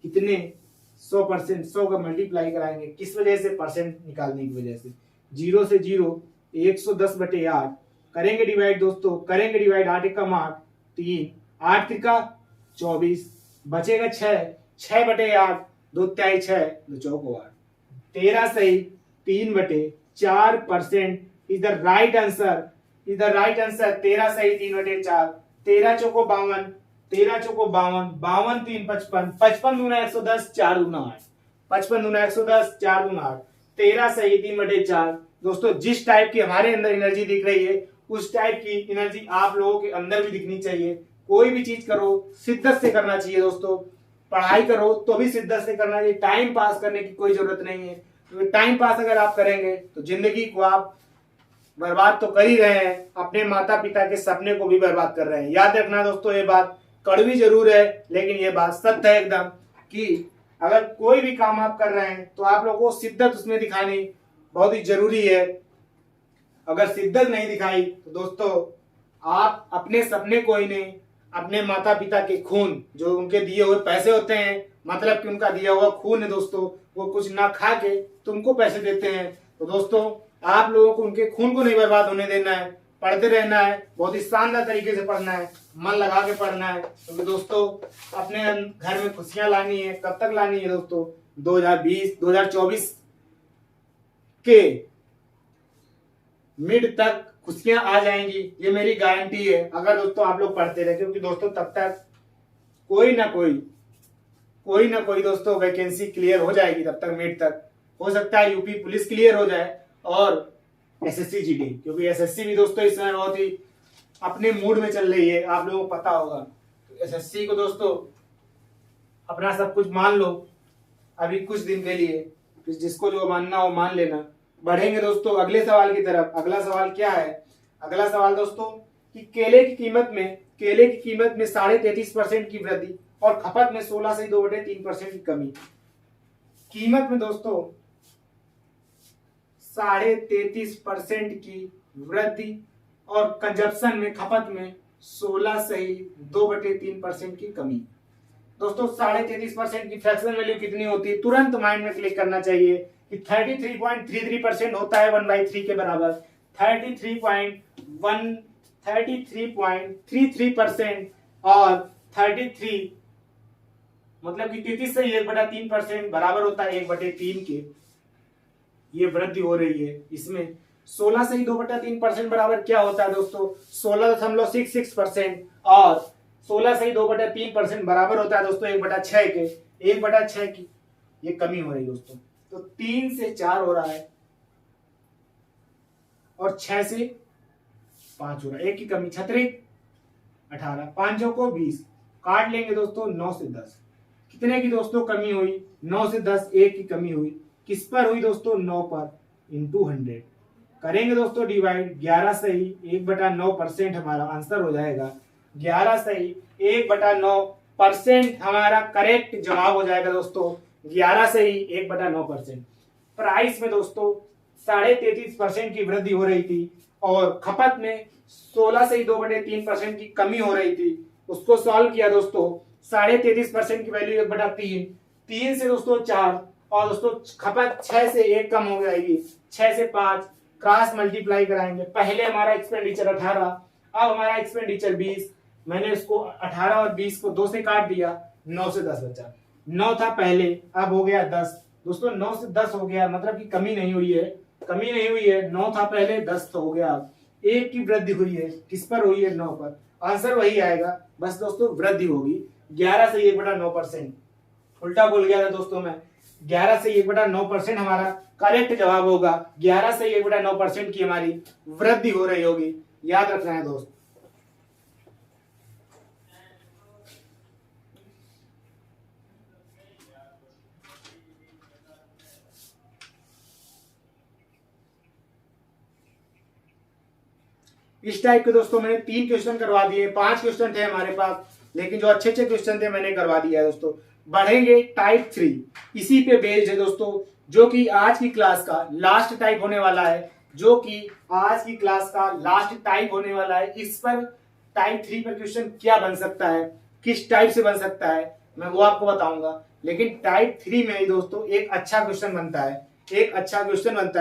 कितने? 100%। 100 का मल्टीप्लाई कराएंगे, किस वजह से? परसेंट निकालने की वजह से। 0 से 0, 110/8 करेंगे डिवाइड दोस्तों, करेंगे डिवाइड। 8 एकम 8, 3, 8 त्रिका 24, बचेगा 6, 6/8, 2 तिहाई 6, 2 चौको 8, 13 सही 3/4% इज द राइट आंसर। 13 सही 3/4, 13 चौको 52, 13 चौको 52, 52 3 55, 55 दूना 110, 4 दूना 8, 55 दूना 110, 4 दूना 8, 13 सही 3/4। दोस्तों जिस टाइप की हमारे अंदर एनर्जी दिख रही है उस टाइप की एनर्जी आप लोगों के अंदर भी दिखनी चाहिए। कोई भी चीज करो शिद्दत से करना चाहिए दोस्तों। पढ़ाई करो तो भी शिद्दत से करना चाहिए। टाइम पास करने की कोई जरूरत नहीं है। तो टाइम पास अगर आप करेंगे तो जिंदगी को आप बर्बाद तो कर ही रहे हैं, अपने माता पिता के सपने को भी बर्बाद कर रहे हैं। याद रखना दोस्तों, ये बात कड़वी जरूर है लेकिन ये बात सत्य है एकदम, कि अगर कोई भी काम आप कर रहे हैं तो आप लोगों को शिद्दत उसमें दिखानी बहुत ही जरूरी है। अगर शिद्दत नहीं दिखाई तो दोस्तों आप अपने सपने को ही नहीं, अपने माता पिता के खून, जो उनके दिए हुए पैसे होते हैं, मतलब कि उनका दिया हुआ खून है दोस्तों, वो कुछ ना खा के तुमको पैसे देते हैं। तो दोस्तों आप लोगों को उनके खून को नहीं बर्बाद होने देना है, पढ़ते रहना है, बहुत ही शानदार तरीके से पढ़ना है, मन लगा के पढ़ना है। तो दोस्तों अपने घर में खुशियां लानी है। कब तक लानी है दोस्तों? 2024 के मिड तक खुशियां आ जाएंगी, ये मेरी गारंटी है, अगर दोस्तों आप लोग पढ़ते रहे। क्योंकि दोस्तों तब तक कोई ना कोई दोस्तों वैकेंसी क्लियर हो जाएगी। तब तक मिड तक हो सकता है यूपी पुलिस क्लियर हो जाए और एसएससी जीडी, क्योंकि एसएससी भी दोस्तों इस समय बहुत ही अपने मूड में चल रही है, आप लोगों को पता होगा। तो एसएससी को दोस्तों अपना सब कुछ मान लो अभी कुछ दिन के लिए, जिसको जो मानना हो मान लेना। बढ़ेंगे दोस्तों अगले सवाल की तरफ। अगला सवाल क्या है? अगला सवाल दोस्तों कि केले की कीमत में 33.5% की वृद्धि और खपत में 16 से 2/3% की कमी। कीमत में दोस्तों 33.5% की वृद्धि और कंजप्शन में खपत में 16 से 2/3% की कमी। दोस्तों 33.5% की फ्रैक्शनल वैल्यू कितनी होती है? तुरंत माइंड में क्लिक करना चाहिए कि 33.33% होता है 1/3 के बराबर। 33.33% और 33 मतलब कि 33 से 1/3% बराबर होता है 1/3 के। ये वृद्धि हो रही है इसमें। 16 से 2/3% बराबर क्या होता है दोस्तों? 16.66% और 16 से 2/3% बराबर होता है दोस्तों 1/6 के। 1/6 की ये कमी हो रही है दोस्तों। तो 3 से 4 हो रहा है और 6 से 5 हो रहा है, एक की कमी। 18 पांचों को 20 काट लेंगे दोस्तों 9 से 10। कितने की दोस्तों कमी हुई? 9 से 10, एक की कमी हुई। किस पर हुई दोस्तों? 9 पर, इंटू 100 करेंगे दोस्तों डिवाइड। 11 सही 1/9% हमारा आंसर हो जाएगा। 11 सही 1/9% हमारा करेक्ट जवाब हो जाएगा दोस्तों। 11 सही 1/9%। प्राइस में दोस्तों 33.5% की वृद्धि हो रही थी और खपत में 16 से 2/3% की कमी हो रही थी। उसको सॉल्व किया दोस्तों। 33.5% की वैल्यू 1/3, 3 से दोस्तों 4 और दोस्तों खपत 6 से 1 कम हो जाएगी, 6 से 5 क्रॉस मल्टीप्लाई कराएंगे। पहले हमारा एक्सपेंडिचर 18, अब हमारा एक्सपेंडिचर 20। मैंने इसको 18 और 20 को 2 से काट दिया, 9 से 10 बचा। 9 था पहले, अब हो गया 10। दोस्तों 9 से 10 हो गया, मतलब कि कमी नहीं हुई है। 9 था पहले, 10 तो हो गया। अब 1 की वृद्धि हुई है, किस पर हुई है? 9 पर। आंसर वही आएगा, बस दोस्तों वृद्धि होगी। 11 से 1/9%। उल्टा बोल गया था दोस्तों मैं। 11 से 1/9% हमारा करेक्ट जवाब होगा। 11 से 1/9% की हमारी वृद्धि हो रही होगी, याद रखना है दोस्त। इस टाइप के दोस्तों मैंने 3 क्वेश्चन करवा दिए। 5 क्वेश्चन थे हमारे पास, लेकिन जो अच्छे क्वेश्चन थे मैंने करवा दिया है दोस्तों। बढ़ेंगे टाइप 3, इसी पे बेस्ड है दोस्तों, जो कि आज की क्लास का लास्ट टाइप होने वाला है। इस पर टाइप 3 पर क्वेश्चन क्या बन सकता है, किस टाइप से बन सकता है, मैं वो आपको बताऊंगा। लेकिन टाइप 3 में ही दोस्तों एक अच्छा क्वेश्चन बनता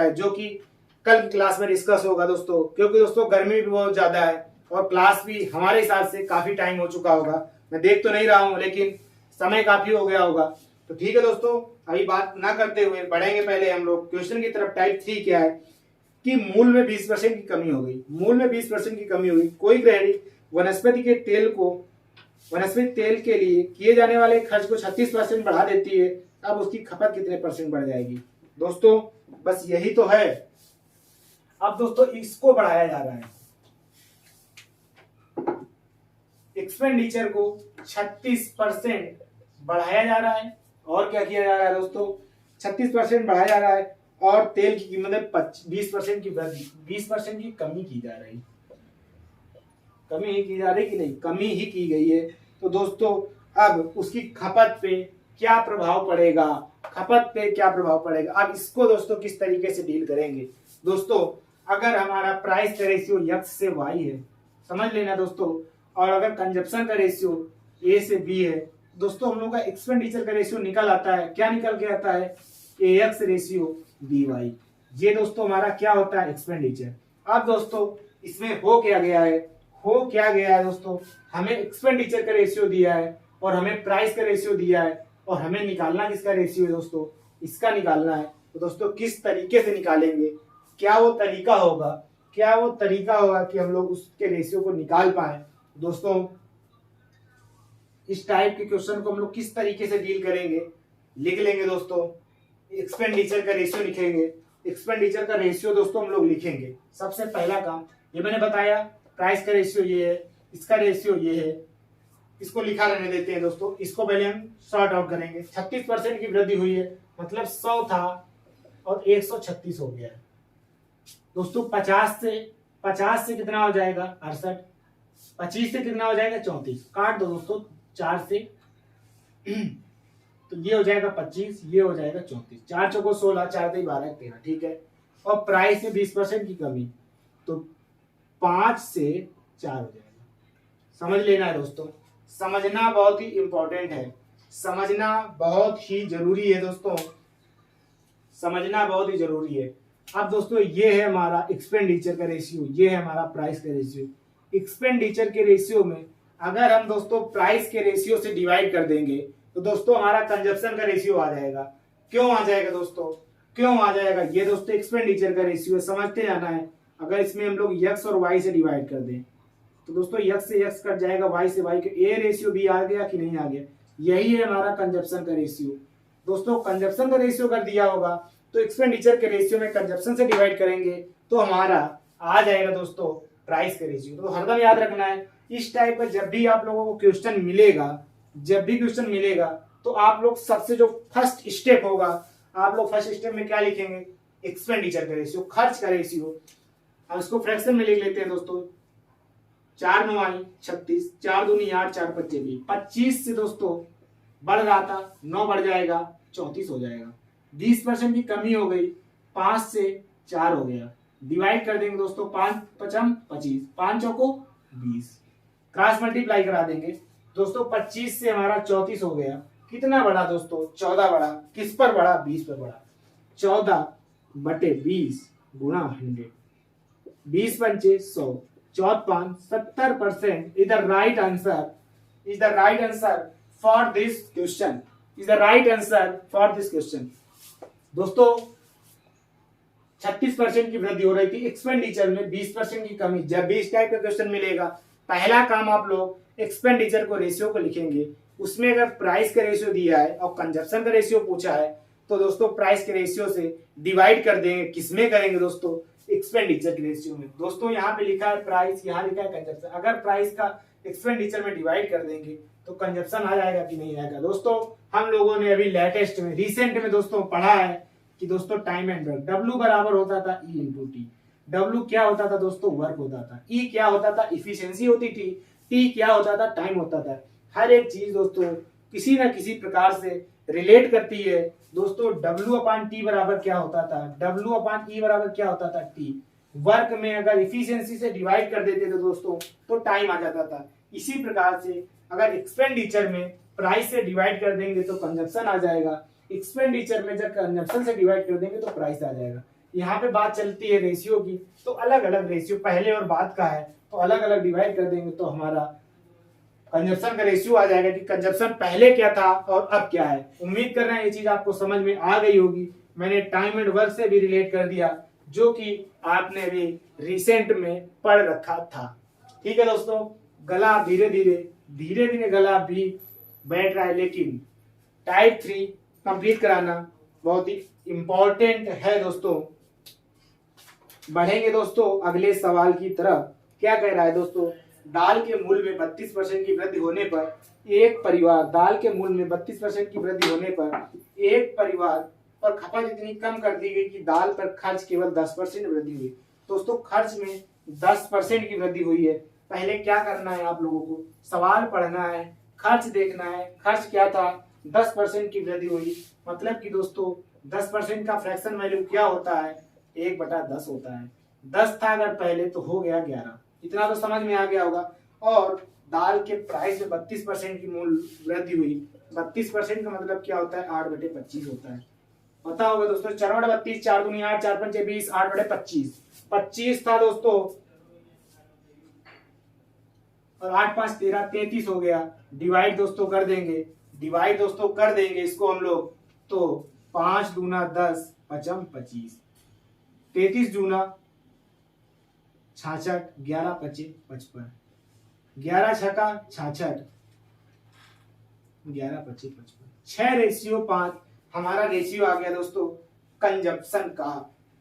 है, जो कि कल की क्लास में डिस्कस होगा दोस्तों। क्योंकि दोस्तों गर्मी भी बहुत ज्यादा है और क्लास भी हमारे हिसाब से काफी टाइम हो चुका होगा। मैं देख तो नहीं रहा हूं, लेकिन समय काफी हो गया होगा। तो ठीक है दोस्तों, अभी बात ना करते हुए बढ़ेंगे पहले हम लोग क्वेश्चन की तरफ। टाइप 3 क्या है कि मूल में 20% की कमी हो गई। कोई गृहिणी वनस्पति तेल के लिए किए जाने वाले खर्च को 36% बढ़ा देती है। अब उसकी खपत कितने परसेंट बढ़ जाएगी? दोस्तों बस यही तो है। अब दोस्तों इसको बढ़ाया जा रहा है, एक्सपेंडिचर को 36% बढ़ाया जा रहा है। और क्या किया जा रहा है दोस्तों? 36% बढ़ाया जा रहा है और तेल की कीमत में 20% की वृद्धि, 20% की कमी की जा रही। कमी ही की जा रही कि नहीं? कमी ही की गई है। तो दोस्तों अब उसकी खपत पे क्या प्रभाव पड़ेगा? अब इसको दोस्तों किस तरीके से डील करेंगे? दोस्तों अगर हमारा प्राइस का रेशियो x से y है, समझ लेना दोस्तों, और अगर कंजप्शन का रेशियो a से b है, दोस्तों हम लोग का एक्सपेंडिचर का रेशियो निकल आता है। क्या निकल के आता है? AX ratio BY। ये दोस्तों हमारा क्या होता है, एक्सपेंडिचर। अब दोस्तों इसमें हो क्या गया है दोस्तों, हमें एक्सपेंडिचर का रेशियो दिया है और हमें प्राइस का रेशियो दिया है और हमें निकालना किसका रेशियो है दोस्तों, इसका निकालना है। तो दोस्तों किस तरीके से निकालेंगे, क्या वो तरीका होगा कि हम लोग उसके रेशियो को निकाल पाए। दोस्तों इस टाइप के क्वेश्चन को हम लोग किस तरीके से डील करेंगे, लिख लेंगे दोस्तों। एक्सपेंडिचर का रेशियो लिखेंगे, एक्सपेंडिचर का रेशियो दोस्तों हम लोग लिखेंगे। सबसे पहला काम ये मैंने बताया, प्राइस का रेशियो ये है, इसका रेशियो ये है, इसको लिखा रहने देते हैं दोस्तों। इसको पहले हम सॉर्ट आउट करेंगे। 36% की वृद्धि हुई है, मतलब 100 था और 136 हो गया है दोस्तों। 50 से कितना हो जाएगा 68, 25 से कितना हो जाएगा 34, काट दो दोस्तों 4 से तो ये हो जाएगा 25, ये हो जाएगा 34, 4 चौको 16, 4 3 12 13, ठीक है। और प्राइस में 20% की कमी, तो 5 से 4 हो जाएगा। समझ लेना है दोस्तों, समझना बहुत ही इंपॉर्टेंट है, समझना बहुत ही जरूरी है दोस्तों, समझना बहुत ही जरूरी है। अब दोस्तों ये है हमारा एक्सपेंडिचर का रेशियो, ये है हमारा प्राइस का रेशियो। एक्सपेंडिचर के रेशियो में अगर हम दोस्तों प्राइस के रेशियो से डिवाइड कर देंगे तो दोस्तों हमारा कंजप्शन का रेशियो आ जाएगा। क्यों आ जाएगा दोस्तों, क्यों आ जाएगा, ये दोस्तों एक्सपेंडिचर का रेशियो है, समझते जाना है। अगर इसमें हम लोग x और y से डिवाइड कर दें तो दोस्तों x से x कट जाएगा, y से y के a रेशियो भी आ गया कि नहीं आ गया, यही है हमारा कंजप्शन का रेशियो। दोस्तों कंजप्शन का रेशियो कर दिया होगा तो एक्सपेंडिचर के रेशियो में कंजप्शन से डिवाइड करेंगे तो हमारा आ जाएगा दोस्तों प्राइस का रेशियो। तो हरदम याद रखना है, इस टाइप का जब भी आप लोगों को क्वेश्चन मिलेगा तो आप लोग सबसे जो फर्स्ट स्टेप होगा, आप लोग फर्स्ट स्टेप में क्या लिखेंगे, एक्सपेंडिचर का रेशियो, खर्च का रेशियो। अब इसको फ्रैक्शन में लिख लेते हैं दोस्तों। 4 9 36, 4 दूनी 8, 4 25 20, 25 से दोस्तों बढ़ रहा था, 9 बढ़ जाएगा 34 हो जाएगा। 20% की कमी हो गई, 5 से 4 हो गया। डिवाइड कर देंगे दोस्तों, 5 5 25, 5 चौको 20, क्रॉस मल्टीप्लाई करा देंगे दोस्तों। 25 से हमारा 34 हो गया, कितना बढ़ा दोस्तों, 14 बढ़ा। किस पर बढ़ा, 20 पर बढ़ा। 14/20 गुणा 100, 20 पंचे 100, 4 5 70% is the right answer, is the right answer for this question, is the right answer for this question. दोस्तों 36% की वृद्धि हो रही थी, एक्सपेंडिचर में 20% की कमी। जब भी इस टाइप का क्वेश्चन मिलेगा, पहला काम आप लोग एक्सपेंडिचर को रेशियो को लिखेंगे। उसमें अगर प्राइस का रेशियो दिया है और कंजप्शन का रेशियो पूछा है तो दोस्तों प्राइस के रेशियो से डिवाइड कर देंगे। किसमें करेंगे दोस्तों, एक्सपेंडिचर के रेशियो में। दोस्तों यहाँ पे लिखा है प्राइस, यहाँ लिखा है कंजप्शन। अगर प्राइस का एक्सपेंडिचर में डिवाइड कर देंगे तो कंजप्शन आ जाएगा कि नहीं आएगा। दोस्तों हम लोगों ने अभी लेटेस्ट में, रिसेंट में दोस्तों पढ़ा है कि दोस्तों टाइम एंड वर्क, W बराबर होता था E इंटू टी। W क्या होता था दोस्तों, वर्क होता था। E क्या होता था, इफिशियंसी होती थी। T क्या होता था, टाइम होता था। हर एक चीज दोस्तों किसी ना किसी प्रकार से रिलेट करती है। दोस्तों W/T बराबर क्या होता था, W/E बराबर क्या होता था, T। वर्क में अगर इफिशियंसी से डिवाइड कर देते थे दोस्तों तो टाइम आ जाता था। इसी प्रकार से अगर एक्सपेंडिचर में प्राइस से डिवाइड कर देंगे तो कंजप्शन आ जाएगा, एक्सपेंडिचर में जब कंजप्शन से डिवाइड कर देंगे तो प्राइस आ जाएगा। यहाँ पे बात चलती है रेशियो की, तो अलग अलग रेशियो पहले और बाद का है, तो अलग अलग डिवाइड कर देंगे तो हमारा कंजप्शन का रेशियो आ जाएगा कि कंजप्शन पहले क्या था और अब क्या है। उम्मीद कर रहे हैं ये चीज आपको समझ में आ गई होगी। मैंने टाइम एंड वर्क से भी रिलेट कर दिया जो कि आपने अभी रिसेंट में पढ़ रखा था। ठीक है दोस्तों, गला धीरे धीरे गला भी बैठ रहा है, लेकिन टाइप 3 कंप्लीट कराना बहुत ही इंपॉर्टेंट है दोस्तों। बढ़ेंगे दोस्तों अगले सवाल की तरफ। क्या कह रहा है दोस्तों, दाल के मूल्य में 32% की वृद्धि होने पर एक परिवार, दाल के मूल्य में 32% की वृद्धि होने पर एक परिवार पर खपत इतनी कम कर दी गई कि दाल पर खर्च केवल 10% वृद्धि हुई। दोस्तों खर्च में 10% की वृद्धि हुई है। पहले क्या करना है आप लोगों को, सवाल पढ़ना है, खर्च देखना है। खर्च क्या था, 10% की वृद्धि हुई। मतलब कि दोस्तों 10% का फ्रैक्शन वैल्यू क्या होता है, 1/10 होता है। 10 था अगर पहले तो हो गया 11। इतना तो समझ में आ गया होगा। और दाल के प्राइस में 32% की मूल्य वृद्धि हुई। 32% का मतलब क्या होता है, 8/25 होता है। पता होगा दोस्तों, 4/32, 4 दूनी 8, 4 पंचे 20, 8/25, 25 था दोस्तों, और 8 5 13, 33 हो गया। डिवाइड दोस्तों कर देंगे, डिवाइड दोस्तों कर देंगे इसको हम लोग, तो 5 दूना 10, 5 25, 33 दूना 66, 11 पचे 55, 11 छका 66, 11 पचे 55, 6:5 हमारा रेशियो आ गया दोस्तों कंजप्शन का।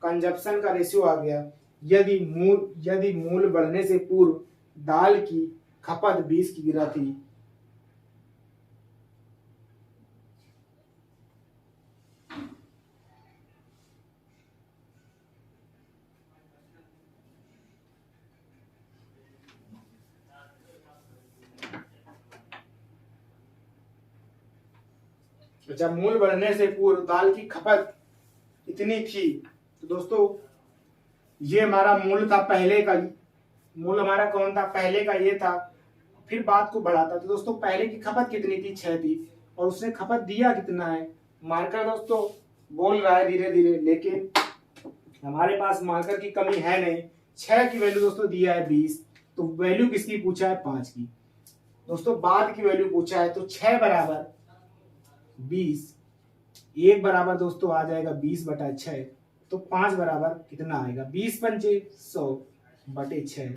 कंजप्शन का रेशियो आ गया। यदि मूल बढ़ने से पूर्व दाल की खपत 20 किग्रा थी, जब मूल बढ़ने से पूर्व दाल की खपत इतनी थी, तो दोस्तों ये हमारा मूल था पहले का। मूल हमारा कौन था? पहले का ये था। फिर बात को बढ़ाता, तो दोस्तों पहले की खपत कितनी थी? 6 थी, और उसने खपत दिया कितना है? मार्कर दोस्तों बोल रहा है धीरे धीरे, लेकिन हमारे पास मार्कर की कमी है नहीं। 6 की वैल्यू दोस्तों दिया है 20, तो वैल्यू किसकी पूछा है? 5 की। दोस्तों बाद की वैल्यू पूछा है, तो 6 बराबर 20, 1 बराबर दोस्तों आ जाएगा 20/6, तो 5 बराबर कितना आएगा? 20 पंचे 100/6,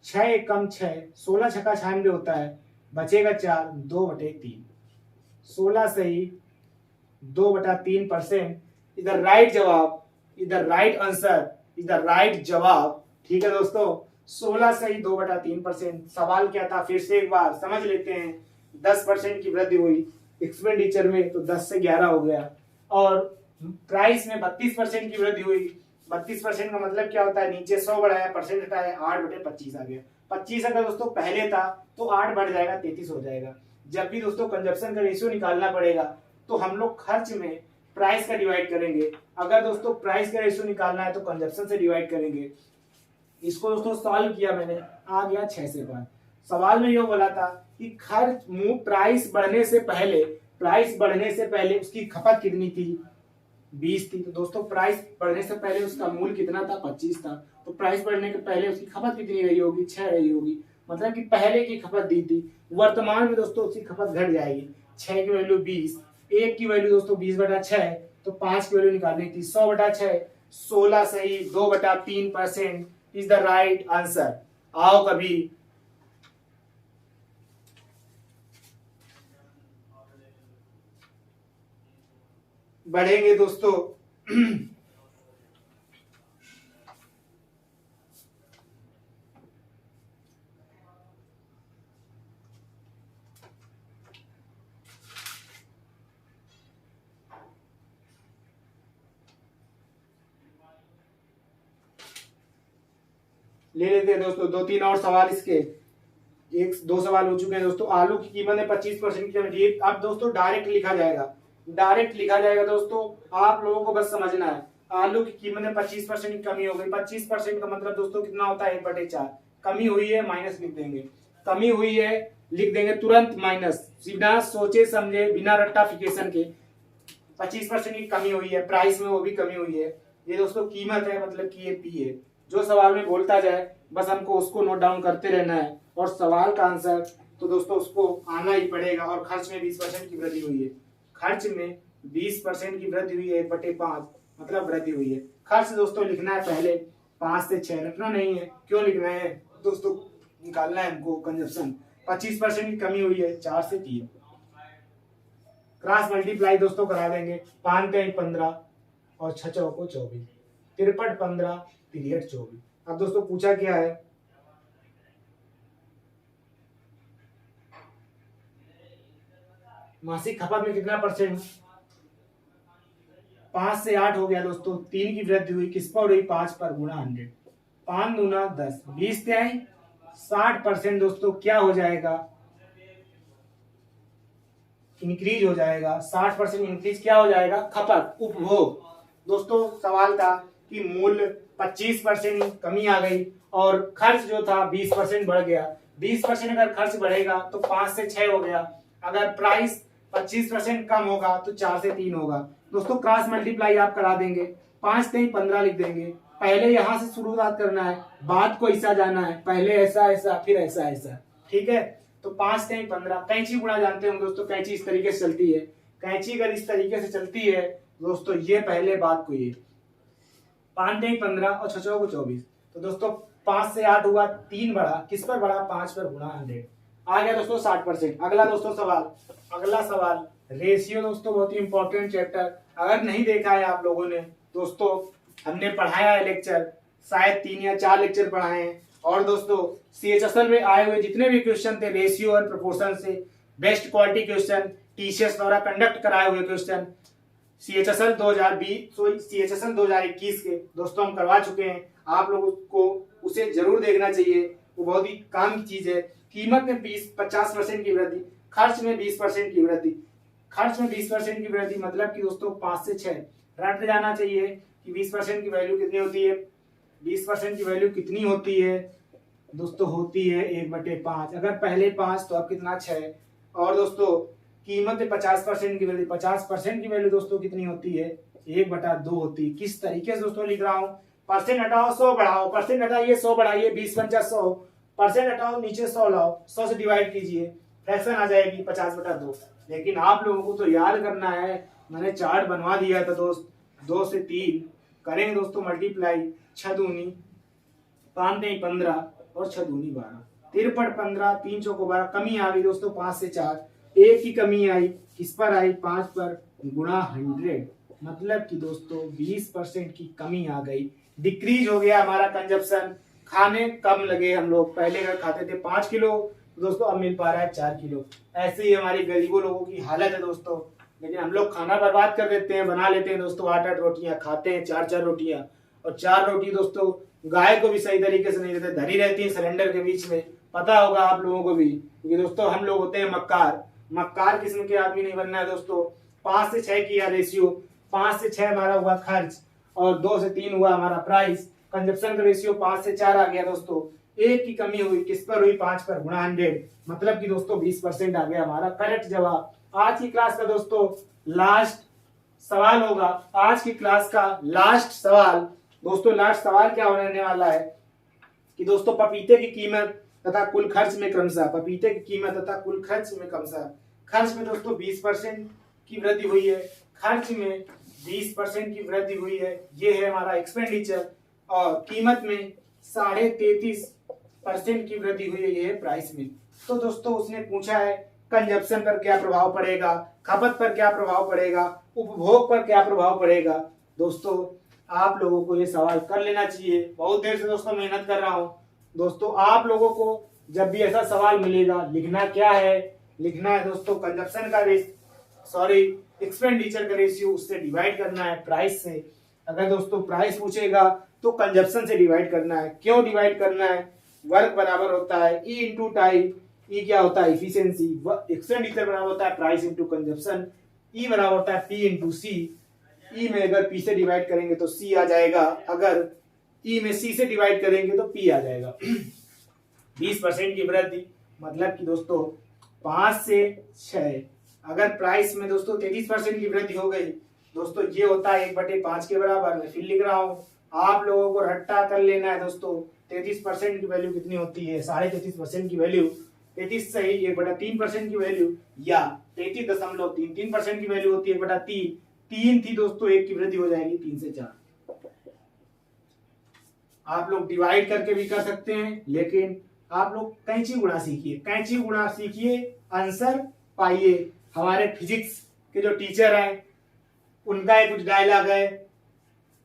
6 एक कम 6, 16 छक्का 96 होता है, बचेगा 4, 2/3, 16 सही 2/3%। इधर राइट जवाब, इधर राइट आंसर, इधर राइट जवाब। ठीक है दोस्तों, 16 सही 2/3%। सवाल क्या था फिर से एक बार समझ लेते हैं। 10% की वृद्धि हुई एक्सपेंडिचर में, तो 10 से 11 हो गया, और प्राइस में 32% की वृद्धि हुई। 32% का मतलब क्या होता है? नीचे 100 बढ़ाया, परसेंट हटाया, 8/25 आ गया। 25 अगर दोस्तों पहले था तो 8 बढ़ जाएगा, 33 हो जाएगा। जब भी दोस्तों कंजप्शन का रेशियो निकालना पड़ेगा, तो हम लोग खर्च में प्राइस का डिवाइड करेंगे। अगर दोस्तों प्राइस का रेशियो निकालना है तो कंजप्शन से डिवाइड करेंगे। इसको दोस्तों सॉल्व किया मैंने, आ गया 6 से 5। सवाल में ये बोला था कि खर्च प्राइस बढ़ने से पहले उसकी खपत कितनी थी? 20 थी। तो दोस्तों प्राइस बढ़ने से पहले उसका मूल कितना था? 25 था। तो प्राइस बढ़ने के पहले उसकी खपत कितनी रही होगी? 6 रही होगी। मतलब कि पहले की खपत दी थी। वर्तमान में दोस्तों उसकी खपत घट जाएगी। 6 की वैल्यू 20, 1 की वैल्यू दोस्तों 20/6, तो 5 की वैल्यू निकालनी थी 100/6, 16 सही 2/3% इज द राइट आंसर। आओ कभी बढ़ेंगे दोस्तों। ले लेते हैं दोस्तों 2-3 और सवाल इसके। 1-2 सवाल हो चुके हैं दोस्तों। आलू की कीमत में 25% की कमी। अब दोस्तों डायरेक्ट लिखा जाएगा दोस्तों। आप लोगों को बस समझना है, आलू की कीमत में 25% की कमी हो गई। 25% का मतलब दोस्तों कितना होता है? 1/4। कमी हुई है, माइनस लिख देंगे। कमी हुई है लिख देंगे तुरंत माइनस, बिना सोचे समझे, बिना रट्टाफिकेशन के। 25% की कमी हुई है, प्राइस में वो भी कमी हुई है। ये दोस्तों कीमत है, मतलब कि ये पी है। जो सवाल में बोलता जाए बस हमको उसको नोट डाउन करते रहना है, और सवाल का आंसर तो दोस्तों उसको आना ही पड़ेगा। और खर्च में 20% की वृद्धि हुई है। खर्च में 20% की वृद्धि हुई है, 1/5 मतलब वृद्धि हुई है। खर्च दोस्तों लिखना है पहले 5 से 6, रखना नहीं है। क्यों लिखना है दोस्तों? निकालना है हमको कंजप्शन। 25% की कमी हुई है, 4 से 3। क्रॉस मल्टीप्लाई दोस्तों करा देंगे। 5 × 15 और 6 चौको 24, 53 15 पीरियड 24। अब दोस्तों पूछा क्या है? मासिक खपत में कितना परसेंट? 5 से 8 हो गया दोस्तों। 3 की वृद्धि हुई, किस पर हुई? 5 पर, गुणा 100। 5 दूना 10, 20 तिहाई 60% दोस्तों क्या हो जाएगा? इंक्रीज हो जाएगा। 60% इंक्रीज क्या हो जाएगा? खपत, उपभोग। दोस्तों सवाल था कि मूल्य 25% कमी आ गई, और खर्च जो था 20% बढ़ गया। 20% अगर खर्च बढ़ेगा तो 5 से 6 हो गया। अगर प्राइस 25% कम होगा तो 4 से 3 होगा। दोस्तों क्रॉस मल्टीप्लाई आप करा देंगे, 5 3 15 लिख देंगे। पहले यहाँ से शुरुआत करना है, बाद को ऐसा जाना है, पहले ऐसा ऐसा फिर ऐसा ऐसा, ठीक है। तो 5 3 15। कैंची गुणा जानते हो दोस्तों, कैंची इस तरीके से चलती है। कैंची अगर इस तरीके से चलती है दोस्तों, ये पहले बात को ये 5 3 15 और 6 को 24। तो दोस्तों 5 से 8 हुआ, 3 बढ़ा, किस पर बढ़ा, 5 पर गुणा 100 आ गया दोस्तों 60%। अगला दोस्तों सवाल, अगला सवाल रेशियो दोस्तों, बहुत ही इंपॉर्टेंट चैप्टर। अगर नहीं देखा है आप लोगों ने दोस्तों, हमने पढ़ाया है लेक्चर, शायद 3 या 4 लेक्चर पढ़ाए हैं। और दोस्तों CHSL में आए हुए जितने भी क्वेश्चन थे रेशियो और प्रोपोर्शन से, बेस्ट क्वालिटी क्वेश्चन, टीसीएस द्वारा कंडक्ट कराए हुए क्वेश्चन CHSL 2021 के दोस्तों हम करवा चुके हैं। आप लोगों को उसे जरूर देखना चाहिए, वो बहुत ही काम की चीज है। कीमत में 50% की वृद्धि, खर्च में 20% की वृद्धि। खर्च में 20% की वृद्धि मतलब कि दोस्तों 5 से 6 रट जाना चाहिए कि 20% की वैल्यू कितनी होती है। 20% की वैल्यू कितनी होती है दोस्तों, होती है 1/5। अगर पहले 5 तो अब कितना 6। और दोस्तों कीमत में 50% की वैल्यू, 50% की वैल्यू दोस्तों कितनी होती है, 1/2 होती है। किस तरीके से दोस्तों लिख रहा हूँ, परसेंट हटाओ 100 बढ़ाओ, परसेंट हटाइए 100 बढ़ाइए, 20 50 100, परसेंट हटाओ नीचे 100 लाओ, 100 से डिवाइड कीजिए, फ्रैक्शन आ जाएगी 50/2। लेकिन आप लोगों को तो याद करना है, मैंने चार्ट बनवा दिया था दोस्त। 2 से 3 करेंगे दोस्तों मल्टीप्लाई, 6 दूनी 5 3 15 और 6 दूनी 12, 53 15, 3 चौको 12। कमी आ गई दोस्तों 5 से 4, एक की कमी आई, किस पर आई, 5 पर गुणा 100। मतलब कि दोस्तों 20% की कमी आ गई, डिक्रीज हो गया हमारा कंजप्शन। खाने कम लगे हम लोग, पहले अगर खाते थे 5 किलो दोस्तों, अब मिल पा रहा है 4 किलो। ऐसे ही हमारी गरीबों लोगों की हालत है दोस्तों। लेकिन हम लोग खाना बर्बाद कर देते हैं, बना लेते हैं दोस्तों 8-8 रोटियां, खाते हैं 4-4 रोटियां। और 4 रोटी दोस्तों गाय को भी सही तरीके से नहीं देते, धरी रहती है सिलेंडर के बीच में, पता होगा आप लोगों को भी। क्योंकि दोस्तों हम लोग होते हैं मक्कार किस्म के आदमी नहीं बनना है दोस्तों। 5 से 6 किया रेशियो, 5 से 6 हमारा हुआ खर्च, और 2 से 3 हुआ हमारा प्राइस। कंजप्शन का रेशियो 5 से 4 आ गया दोस्तों। एक की कमी हुई, किस पर हुई, 5 पर गुणा 100। मतलब कि दोस्तों 20% आ गया हमारा करेक्ट जवाब। आज की क्लास का दोस्तों लास्ट सवाल होगा, आज की क्लास का लास्ट सवाल दोस्तों। लास्ट सवाल क्या होने वाला है कि दोस्तों पपीते की कीमत तथा कुल खर्च में क्रमशः, पपीते की कीमत तथा कुल खर्च में क्रमशः, खर्च में दोस्तों 20% की वृद्धि हुई है, खर्च में 20% की वृद्धि हुई है, ये है हमारा एक्सपेंडिचर। और कीमत में 33.5% की वृद्धि हुई है, ये है प्राइस में। तो दोस्तों उसने पूछा है कंजप्शन पर क्या प्रभाव पड़ेगा, खपत पर क्या प्रभाव पड़ेगा, उपभोग पर क्या प्रभाव पड़ेगा। दोस्तों आप लोगों को ये सवाल कर लेना चाहिए। बहुत देर से दोस्तों मेहनत कर रहा हूं दोस्तों। आप लोगों को जब भी ऐसा सवाल मिलेगा, लिखना क्या है, लिखना है दोस्तों कंजप्शन का एक्सपेंडिचर का रेशियो, उससे डिवाइड करना है प्राइस से। अगर दोस्तों प्राइस पूछेगा तो कंजप्शन से डिवाइड करना है। क्यों डिवाइड करना है, वर्क बराबर होता है E इंटू टाइम, E क्या होता है इफिशियंसी, एक्सपेंडिचर बराबर होता है प्राइस इंटू कंजप्शन, E बराबर होता है P इंटू C। E में अगर P से डिवाइड करेंगे तो C आ जाएगा, अगर E में C से डिवाइड करेंगे तो P आ जाएगा। 20% की वृद्धि मतलब कि दोस्तों 5 से 6, अगर प्राइस में दोस्तों 33% की वृद्धि हो गई दोस्तों, ये होता है 1/5 के बराबर। मैं फिर लिख रहा हूँ, आप लोगों को रट्टा कर लेना है दोस्तों। 33% की वैल्यू कितनी होती है, 33.5% की वैल्यू, 33 सही 1/3% की वैल्यू, या 33.33% की वैल्यू होती है 1/3। 3 थी दोस्तों, 1 की वृद्धि हो जाएगी 3 से 4। आप लोग डिवाइड करके भी कर सकते हैं, लेकिन आप लोग कैंची गुणा सीखिए, कैंची गुणा सीखिए, आंसर पाइए। हमारे फिजिक्स के जो टीचर हैं उनका एक कुछ डायलॉग है,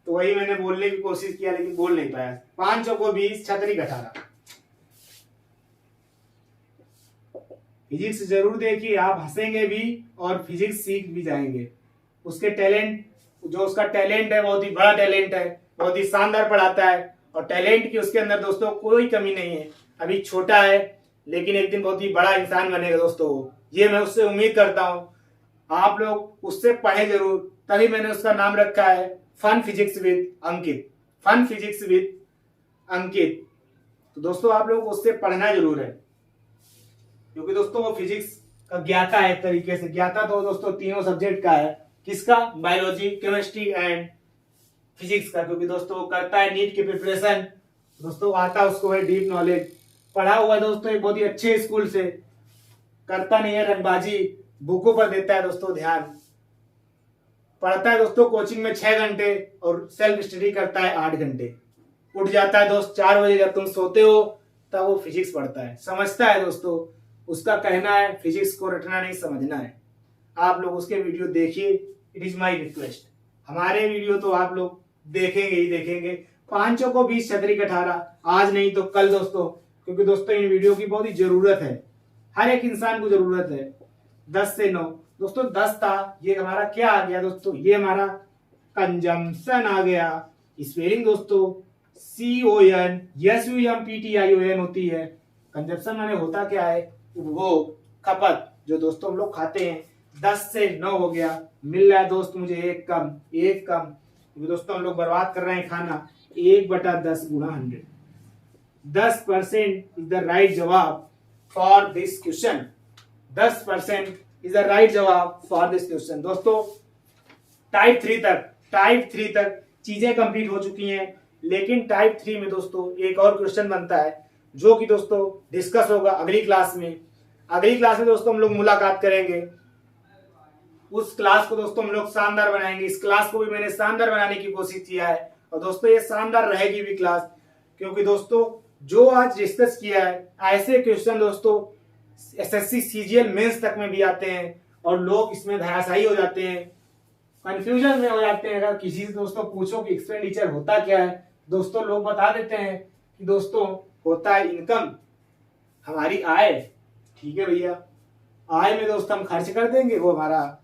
तो वही मैंने बोलने की कोशिश किया लेकिन बोल नहीं पाया। 5 चौको 20, छतरी 18। फिजिक्स जरूर देखिए, आप हंसेंगे भी और फिजिक्स सीख भी जाएंगे। उसके टैलेंट, जो उसका टैलेंट है बहुत ही बड़ा टैलेंट है, बहुत ही शानदार पढ़ाता है। और टैलेंट की उसके अंदर दोस्तों कोई कमी नहीं है। अभी छोटा है लेकिन एक दिन बहुत ही बड़ा इंसान बनेगा दोस्तों, ये मैं उससे उम्मीद करता हूँ। आप लोग उससे पढ़े जरूर, तभी मैंने उसका नाम रखा है fun physics with Ankit, fun physics with Ankit. तो दोस्तों आप लोग उससे पढ़ना जरूर है, क्योंकि दोस्तों वो फिजिक्स का ज्ञाता है एक तरीके से। ज्ञाता तो दोस्तों तीनों सब्जेक्ट का है, किसका? बायोलॉजी, केमिस्ट्री एंड फिजिक्स का, क्योंकि दोस्तों वो करता है नीट की प्रिपरेशन। दोस्तों आता है उसको है डीप नॉलेज, पढ़ा हुआ है दोस्तों एक बहुत ही अच्छे स्कूल से, करता नहीं है रंगबाजी, बुकों पर देता है दोस्तों ध्यान, पढ़ता है दोस्तों कोचिंग में 6 घंटे और सेल्फ स्टडी करता है 8 घंटे। उठ जाता है दोस्त 4 बजे, जब तुम सोते हो तब वो फिजिक्स पढ़ता है, समझता है दोस्तों। उसका कहना है फिजिक्स को रटना नहीं समझना है। आप लोग उसके वीडियो देखिए, इट इज माई रिक्वेस्ट। हमारे वीडियो तो आप लोग देखेंगे ही देखेंगे। 5 को 20 छतरी का 18, आज नहीं तो कल दोस्तों, क्योंकि दोस्तों इन वीडियो की बहुत ही जरूरत है, हर एक इंसान को जरूरत है। 10 से 9 दोस्तों, 10 था, ये हमारा क्या आ गया दोस्तों? ये हमारा कंजम्पशन आ गया। स्पेलिंग दोस्तों CONSUMPTION होती है। कंजम्पशन माने होता क्या है? उपभोग, खपत, जो दोस्तों हम लोग खाते हैं। 10 से 9 हो गया, मिल रहा है दोस्त मुझे एक कम, क्योंकि दोस्तों हम लोग बर्बाद कर रहे हैं खाना। 1/10 गुणा 100, 10% इज द राइट जवाब for this question. 10% is the right जवाब फॉर दिस क्वेश्चन। दोस्तों टाइप 3 तक चीजें कंप्लीट हो चुकी हैं, लेकिन टाइप 3 में दोस्तों एक और क्वेश्चन बनता है, जो कि दोस्तों डिस्कस होगा अगली क्लास में। अगली क्लास में दोस्तों हम लोग मुलाकात करेंगे, उस क्लास को दोस्तों हम लोग शानदार बनाएंगे। इस क्लास को भी मैंने शानदार बनाने की कोशिश किया है, और दोस्तों ये शानदार रहेगी भी क्लास, क्योंकि दोस्तों जो आज डिस्कस किया है, ऐसे क्वेश्चन दोस्तों SSC CGL मेंस तक में भी आते हैं, और लोग इसमें धराशायी हो जाते हैं, कंफ्यूजन में हो जाते हैं। अगर किसी से दोस्तों पूछो कि एक्सपेंडिचर होता क्या है, दोस्तों लोग बता देते हैं कि दोस्तों होता है इनकम, हमारी आय। ठीक है भैया, आय में दोस्तों हम खर्च कर देंगे, वो हमारा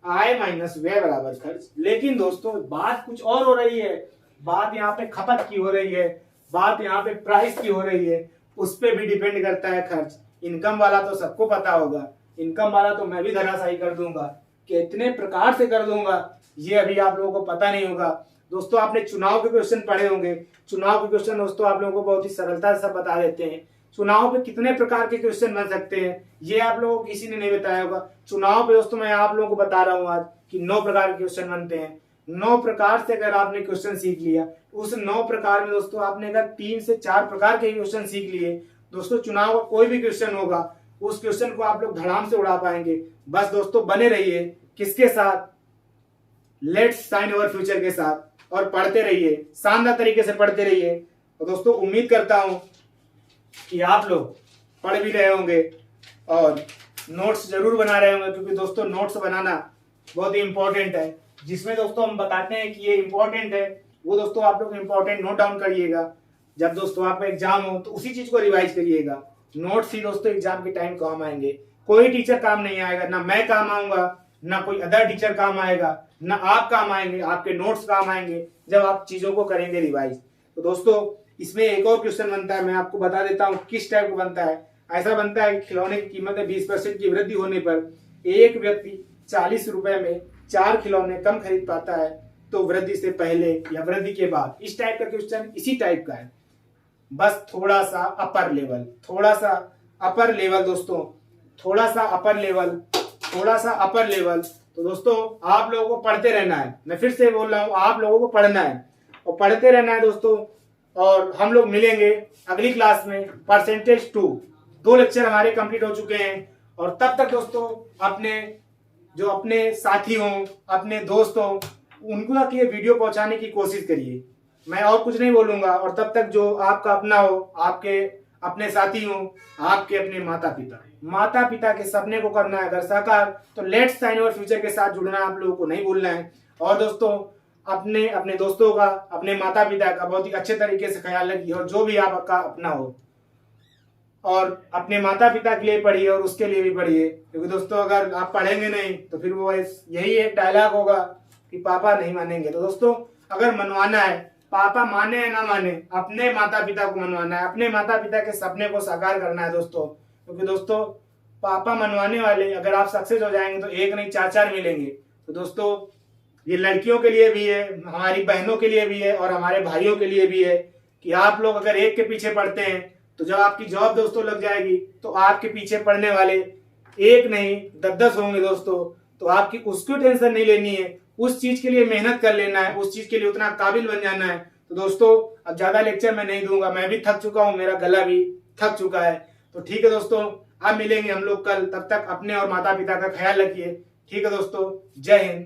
आय माइनस व्यय बराबर खर्च। लेकिन दोस्तों बात कुछ और हो रही है, बात यहाँ पे खपत की हो रही है, बात यहाँ पे प्राइस की हो रही है, उस पर भी डिपेंड करता है खर्च। इनकम वाला तो सबको पता होगा, इनकम वाला तो मैं भी धराशायी कर दूंगा, कितने प्रकार से कर दूंगा ये अभी आप लोगों को पता नहीं होगा। दोस्तों आपने चुनाव के क्वेश्चन पढ़े होंगे, चुनाव के क्वेश्चन दोस्तों आप लोगों को बहुत ही सरलता से बता देते हैं। चुनाव पे कितने प्रकार के क्वेश्चन बन सकते हैं ये आप लोगों को किसी ने नहीं बताया होगा। चुनाव पे दोस्तों मैं आप लोगों को बता रहा हूँ आज कि 9 प्रकार के क्वेश्चन बनते हैं। 9 प्रकार से अगर आपने क्वेश्चन सीख लिया, उस 9 प्रकार में दोस्तों आपने अगर 3 से 4 प्रकार के क्वेश्चन सीख लिए, दोस्तों चुनाव का कोई भी क्वेश्चन होगा उस क्वेश्चन को आप लोग धड़ाम से उड़ा पाएंगे। बस दोस्तों बने रहिए किसके साथ? लेट्स साइन अवर फ्यूचर के साथ, और पढ़ते रहिए, शानदार तरीके से पढ़ते रहिए। और दोस्तों उम्मीद करता हूं कि आप लोग पढ़ भी रहे होंगे और नोट्स जरूर बना रहे होंगे, क्योंकि दोस्तों नोट्स बनाना बहुत ही इंपॉर्टेंट है। जिसमें दोस्तों हम बताते हैं कि ये इंपॉर्टेंट है, वो दोस्तों आप लोग इंपॉर्टेंट नोट डाउन करिएगा। जब दोस्तों आपका एग्जाम हो तो उसी चीज को रिवाइज करिएगा। नोट्स ही दोस्तों एग्जाम के टाइम काम आएंगे, कोई टीचर काम नहीं आएगा, ना मैं काम आऊंगा, ना कोई अदर टीचर काम आएगा, ना आप काम आएंगे, आपके नोट्स काम आएंगे जब आप चीजों को करेंगे रिवाइज। तो दोस्तों इसमें एक और क्वेश्चन बनता है, मैं आपको बता देता हूँ किस टाइप का बनता है। ऐसा बनता है कि खिलौने की कीमत में 20% की वृद्धि होने पर एक व्यक्ति 40 रुपए में 4 खिलौने कम खरीद पाता है, तो वृद्धि से पहले या वृद्धि के बाद। इस टाइप का क्वेश्चन इसी टाइप का है, बस थोड़ा सा अपर लेवल, दोस्तों थोड़ा सा अपर लेवल। तो दोस्तों आप लोगों को पढ़ते रहना है, मैं फिर से बोल रहा हूँ, आप लोगों को पढ़ना है और पढ़ते रहना है दोस्तों। और हम लोग मिलेंगे अगली क्लास में परसेंटेज 2। 2 लेक्चर हमारे कंप्लीट हो चुके हैं, और तब तक दोस्तों अपने साथी हों, अपने दोस्त हों, उनको तक ये वीडियो पहुंचाने की कोशिश करिए। मैं और कुछ नहीं बोलूंगा। और तब तक जो आपका अपना हो, आपके अपने साथी हो, आपके अपने माता पिता के सपने को करना है अगर साकार, तो लेट्स साइन अवर फ्यूचर के साथ जुड़ना आप लोगों को नहीं भूलना है। और दोस्तों अपने दोस्तों का, अपने माता पिता का बहुत ही अच्छे तरीके से ख्याल रखिए, और जो भी आपका अपना हो, और अपने माता पिता के लिए पढ़िए और उसके लिए भी पढ़िए, क्योंकि दोस्तों अगर आप पढ़ेंगे नहीं तो फिर वो यही एक डायलॉग होगा कि पापा नहीं मानेंगे। तो दोस्तों अगर मनवाना है, पापा माने या ना माने, अपने माता पिता को मनवाना है, अपने माता पिता के सपने को साकार करना है दोस्तों। क्योंकि दोस्तों पापा मनवाने वाले अगर आप सक्सेस हो जाएंगे तो एक नहीं 4 मिलेंगे। तो दोस्तों ये लड़कियों के लिए भी है, हमारी बहनों के लिए भी है, और हमारे भाइयों के लिए भी है कि आप लोग अगर एक के पीछे पढ़ते हैं तो जब आपकी जॉब दोस्तों लग जाएगी तो आपके पीछे पढ़ने वाले एक नहीं 10-10 होंगे दोस्तों। तो आपकी उसकी टेंशन नहीं लेनी है, उस चीज के लिए मेहनत कर लेना है, उस चीज के लिए उतना काबिल बन जाना है। तो दोस्तों अब ज्यादा लेक्चर मैं नहीं दूंगा, मैं भी थक चुका हूँ, मेरा गला भी थक चुका है। तो ठीक है दोस्तों, अब मिलेंगे हम लोग कल, तब तक अपने और माता पिता का ख्याल रखिए। ठीक है दोस्तों, जय हिंद।